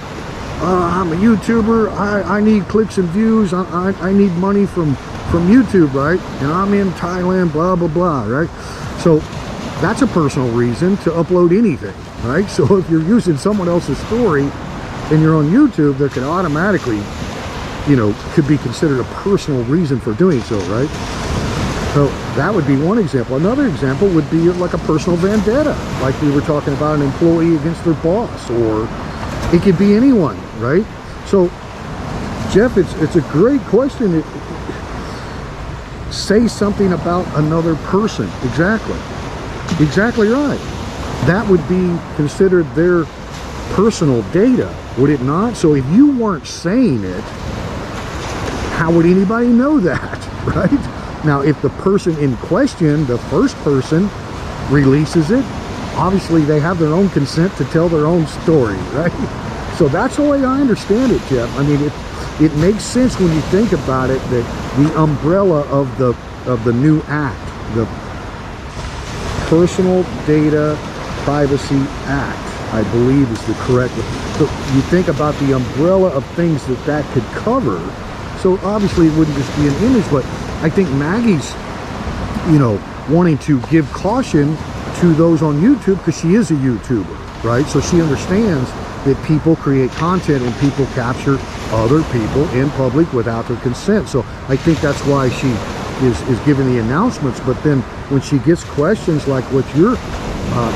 I'm a YouTuber, I need clicks and views, I need money from YouTube, right? And I'm in Thailand, blah, blah, blah, right? So that's a personal reason to upload anything, right? So if you're using someone else's story and you're on YouTube, there could automatically, you know, could be considered a personal reason for doing so, right? So that would be one example. Another example would be like a personal vendetta, like we were talking about an employee against their boss, or it could be anyone, right? So Jeff, it's a great question. Say something about another person. Exactly right. That would be considered their personal data, would it not? So if you weren't saying it, how would anybody know that, right? Now, if the person in question, the first person, releases it, obviously they have their own consent to tell their own story, right? So that's the way I understand it, Jeff. I mean, it makes sense when you think about it, that the umbrella of the new act, the Personal Data Privacy Act, I believe is the correct one. So you think about the umbrella of things that could cover. So obviously it wouldn't just be an image, but I think Maggie's, you know, wanting to give caution to those on YouTube because she is a YouTuber, right? So she understands that people create content and people capture other people in public without their consent. So I think that's why she is giving the announcements. But then when she gets questions like what you're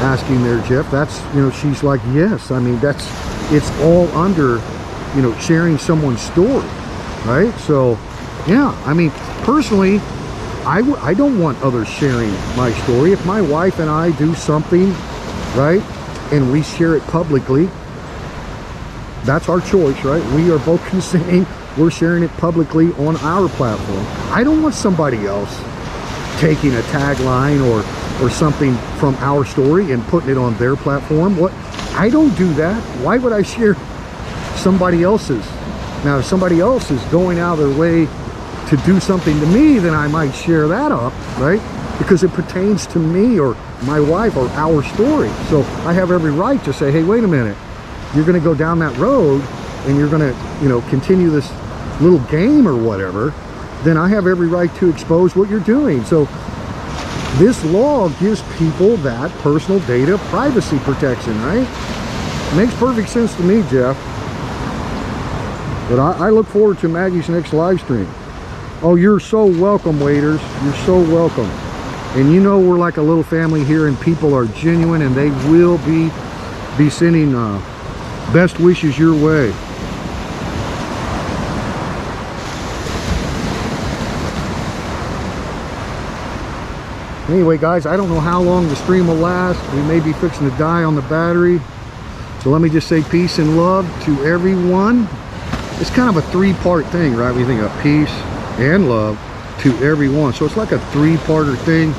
asking there, Jeff, that's, you know, she's like, yes, I mean, it's all under, you know, sharing someone's story, right? So yeah, I mean, personally, I don't want others sharing my story. If my wife and I do something, right, and we share it publicly, that's our choice, right? We are both consenting. We're sharing it publicly on our platform. I don't want somebody else taking a tagline or something from our story and putting it on their platform. What? I don't do that. Why would I share somebody else's? Now, if somebody else is going out of their way to do something to me, then I might share that up, right? Because it pertains to me or my wife or our story. So I have every right to say, hey, wait a minute, you're going to go down that road and you're going to, you know, continue this little game or whatever, then I have every right to expose what you're doing. So this law gives people that personal data privacy protection, right? Makes perfect sense to me, Jeff. But I look forward to Maggie's next live stream. Oh, you're so welcome, waiters. You're so welcome. And you know we're like a little family here, and people are genuine, and they will be sending best wishes your way. Anyway, guys, I don't know how long the stream will last. We may be fixing to die on the battery. So let me just say peace and love to everyone. It's kind of a three-part thing, right? We think of peace and love to everyone. So it's like a three-parter thing.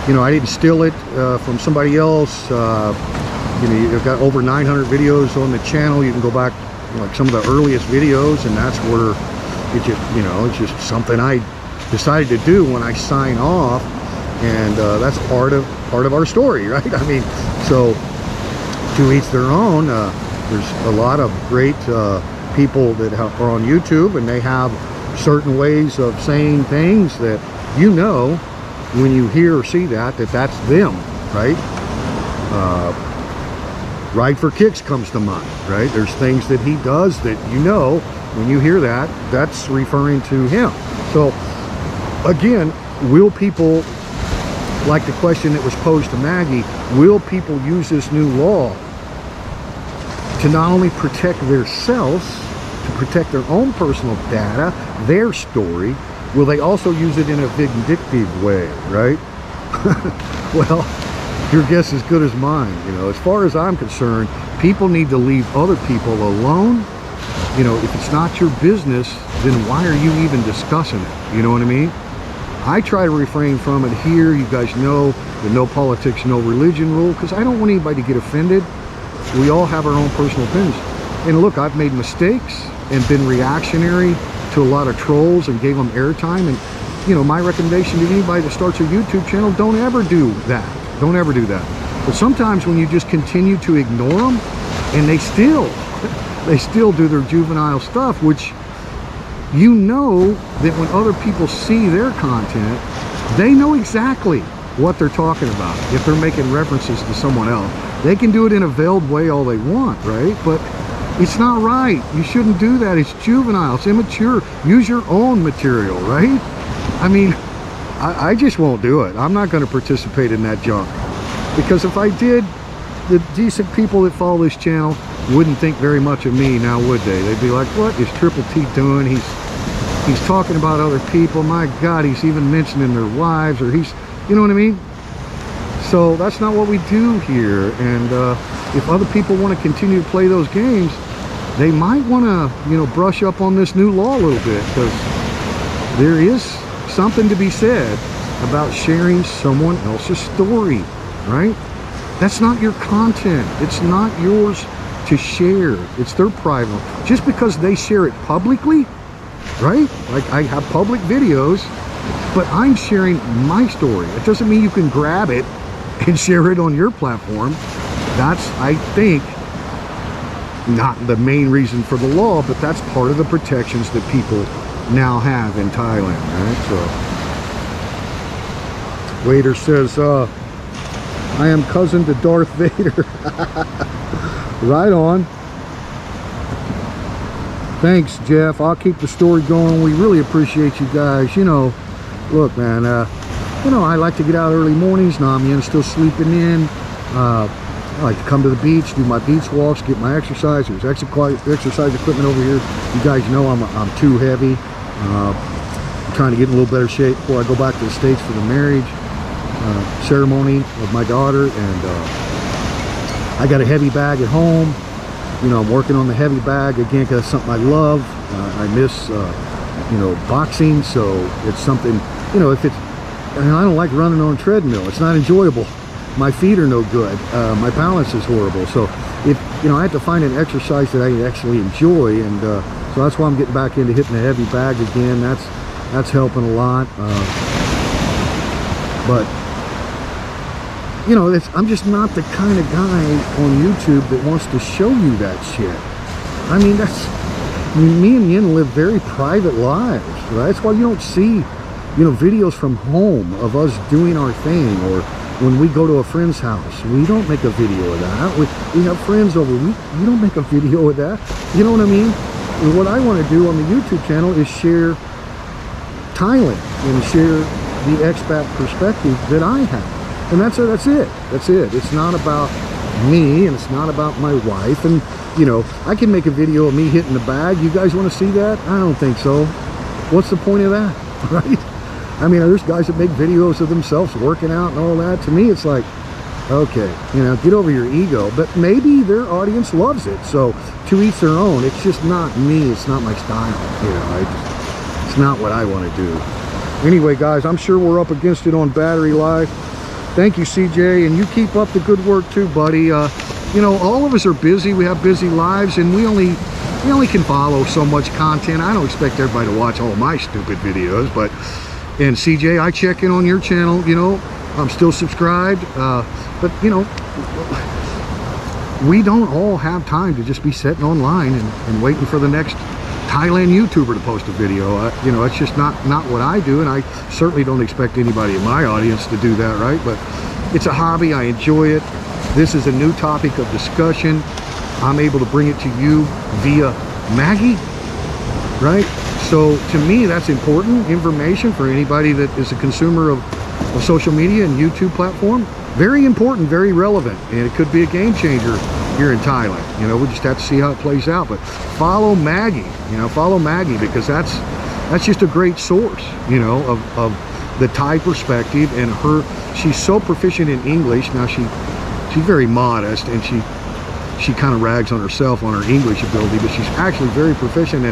You know, I didn't steal it from somebody else. You know, you've got over 900 videos on the channel. You can go back, you know, like some of the earliest videos, and that's where it just, you know, it's just something I decided to do when I sign off, and that's part of our story, right? I mean, so to each their own. There's a lot of great people that are on YouTube, and they have certain ways of saying things that, you know, when you hear or see that that's them, right? Ride for Kicks comes to mind, right? There's things that he does that, you know, when you hear that, that's referring to him. So again, will people, like the question that was posed to Maggie, will people use this new law to not only protect themselves, to protect their own personal data, their story, will they also use it in a vindictive way, right? Well, your guess is as good as mine. You know, as far as I'm concerned, people need to leave other people alone. You know, if it's not your business, then why are you even discussing it? You know what I mean? I try to refrain from it here. You guys know the no politics, no religion rule, because I don't want anybody to get offended. We all have our own personal opinions. And look, I've made mistakes and been reactionary to a lot of trolls and gave them airtime. And, you know, my recommendation to anybody that starts a YouTube channel, don't ever do that. Don't ever do that. But sometimes when you just continue to ignore them, and they still do their juvenile stuff, which, you know, that when other people see their content, they know exactly what they're talking about. If they're making references to someone else, they can do it in a veiled way all they want, right? But it's not right. You shouldn't do that. It's juvenile. It's immature. Use your own material, right? I mean, I just won't do it. I'm not going to participate in that junk, because if I did, the decent people that follow this channel wouldn't think very much of me now, would they? They'd be like, what is Triple T doing? He's talking about other people. My God, he's even mentioning their wives, or he's, you know what I mean? So that's not what we do here. And if other people want to continue to play those games, they might want to, you know, brush up on this new law a little bit, because there is something to be said about sharing someone else's story, right? That's not your content. It's not yours to share. It's their private. Just because they share it publicly, right? Like I have public videos, but I'm sharing my story. It doesn't mean you can grab it and share it on your platform. That's, I think, not the main reason for the law, but that's part of the protections that people now have in Thailand, right? So Waiter says, I am cousin to Darth Vader. Right on. Thanks, Jeff. I'll keep the story going. We really appreciate you guys. You know, look, man, you know, I like to get out early mornings. Now I'm still sleeping in. I like to come to the beach, do my beach walks, get my exercise. There's exercise equipment over here. You guys know I'm too heavy. I'm trying to get in a little better shape before I go back to the States for the marriage ceremony of my daughter. And I got a heavy bag at home. You know, I'm working on the heavy bag again, because it's something I love. I miss, you know, boxing, so it's something, you know, if it's, I don't like running on a treadmill. It's not enjoyable. My feet are no good. My balance is horrible. So if, you know, I have to find an exercise that I actually enjoy, and so that's why I'm getting back into hitting the heavy bag again. That's helping a lot. But you know, I'm just not the kind of guy on YouTube that wants to show you that shit. I mean, me and Yin live very private lives, right? That's why you don't see, you know, videos from home of us doing our thing, or when we go to a friend's house, we don't make a video of that. We have friends over, we don't make a video of that. You know what I mean? And what I want to do on the YouTube channel is share Thailand and share the expat perspective that I have. And that's it. It's not about me, and it's not about my wife. And you know, I can make a video of me hitting the bag. You guys want to see that? I don't think so. What's the point of that, right? I mean, there's guys that make videos of themselves working out and all that. To me, it's like, okay, you know, get over your ego. But maybe their audience loves it, so to each their own. It's just not me. It's not my style. You know, it's not what I want to do. Anyway, guys, I'm sure we're up against it on battery life. Thank you, CJ, and you keep up the good work too, buddy. You know, all of us are busy. We have busy lives, and we only can follow so much content. I don't expect everybody to watch all my stupid videos, but and CJ, I check in on your channel. You know, I'm still subscribed, but you know, we don't all have time to just be sitting online and waiting for the next Thailand YouTuber to post a video. You know, it's just not what I do, and I certainly don't expect anybody in my audience to do that, right? But it's a hobby. I enjoy it. This is a new topic of discussion. I'm able to bring it to you via Maggie, right? So to me, that's important information for anybody that is a consumer of social media and YouTube platform. Very important, very relevant, and it could be a game changer here in Thailand. You know, we just have to see how it plays out. But follow Maggie, you know, follow Maggie, because that's just a great source, you know, of the Thai perspective. And she's so proficient in English. Now she's very modest, and she kind of rags on herself on her English ability, but she's actually very proficient,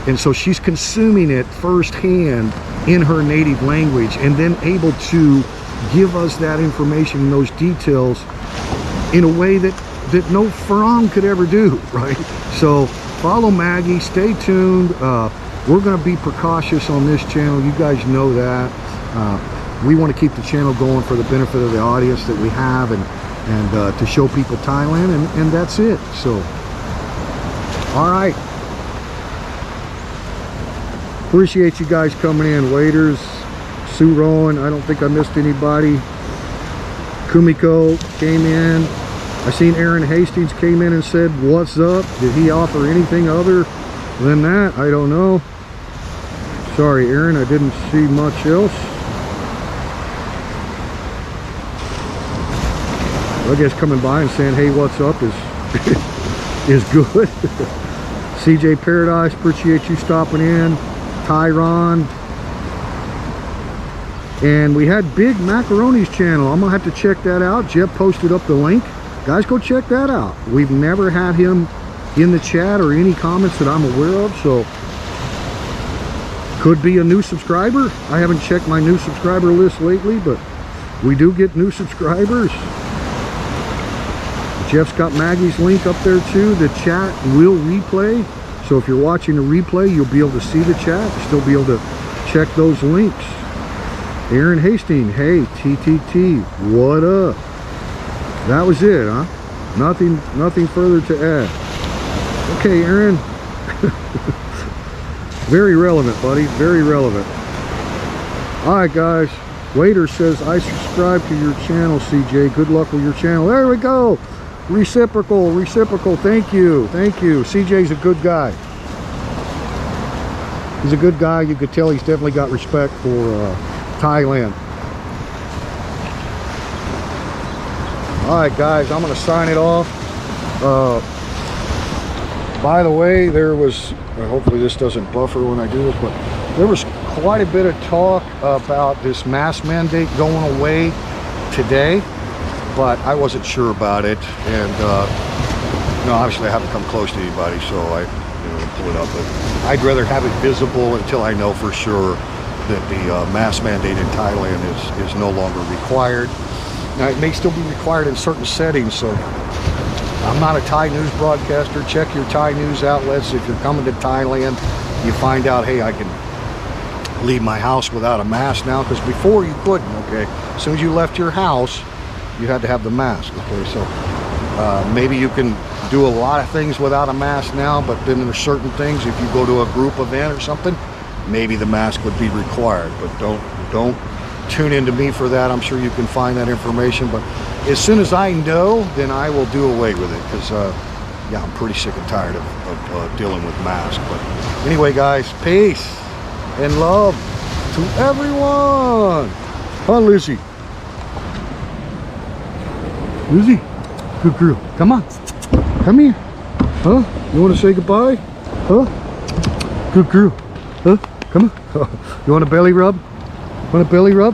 and so she's consuming it firsthand in her native language, and then able to give us that information and those details in a way that no Farang could ever do, right? So follow Maggie, stay tuned. We're going to be precautious on this channel. You guys know that. We want to keep the channel going for the benefit of the audience that we have, and to show people Thailand, and that's it. So, all right. Appreciate you guys coming in. Waiters, Sue Rowan, I don't think I missed anybody. Kumiko came in. I seen Aaron Hastings came in and said, what's up? Did he offer anything other than that? I don't know. Sorry, Aaron, I didn't see much else. I guess coming by and saying, hey, what's up is good. CJ Paradise, appreciate you stopping in. Tyron. And we had Big Macaroni's channel. I'm gonna have to check that out. Jeff posted up the link. Guys, go check that out. We've never had him in the chat or any comments that I'm aware of, so could be a new subscriber. I haven't checked my new subscriber list lately, but we do get new subscribers. Jeff's got Maggie's link up there too. The chat will replay, so if you're watching the replay, you'll be able to see the chat. You'll still be able to check those links. Aaron Hastings, hey, TTT, what up? That was it, huh? Nothing further to add. Okay, Aaron. Very relevant, buddy. Very relevant. All right, guys. Waiter says, I subscribe to your channel, CJ. Good luck with your channel. There we go. Reciprocal. Thank you. CJ's a good guy. He's a good guy. You could tell he's definitely got respect for Thailand. All right, guys, I'm going to sign it off. By the way, there was, hopefully this doesn't buffer when I do this, but there was quite a bit of talk about this mask mandate going away today, but I wasn't sure about it. And you know, obviously I haven't come close to anybody, so I didn't pull it up, but I'd rather have it visible until I know for sure that the mask mandate in Thailand is no longer required. Now, it may still be required in certain settings, so I'm not a Thai news broadcaster. Check your Thai news outlets. If you're coming to Thailand, you find out, hey, I can leave my house without a mask now, because before you couldn't, okay? As soon as you left your house, you had to have the mask, okay? So maybe you can do a lot of things without a mask now, but then there's certain things, if you go to a group event or something, maybe the mask would be required. But don't tune into me for that. I'm sure you can find that information, but as soon as I know, then I will do away with it, because yeah, I'm pretty sick and tired of dealing with masks. But anyway, guys, peace and love. to everyone. Huh, Lizzie? Lizzie, good girl. Come on. Come here. Huh? You want to say goodbye? Huh? Good girl. Huh? Come on. You want a belly rub? Want a belly rub?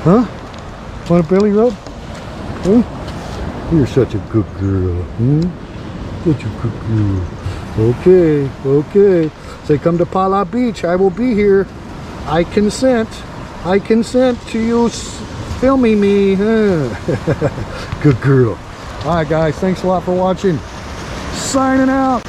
Huh? Want a belly rub? Huh? You're such a good girl. Hmm? Such a good girl. Okay, okay. Say, come to PHALA Beach. I will be here. I consent. I consent to you filming me. Huh? Good girl. All right, guys. Thanks a lot for watching. Signing out.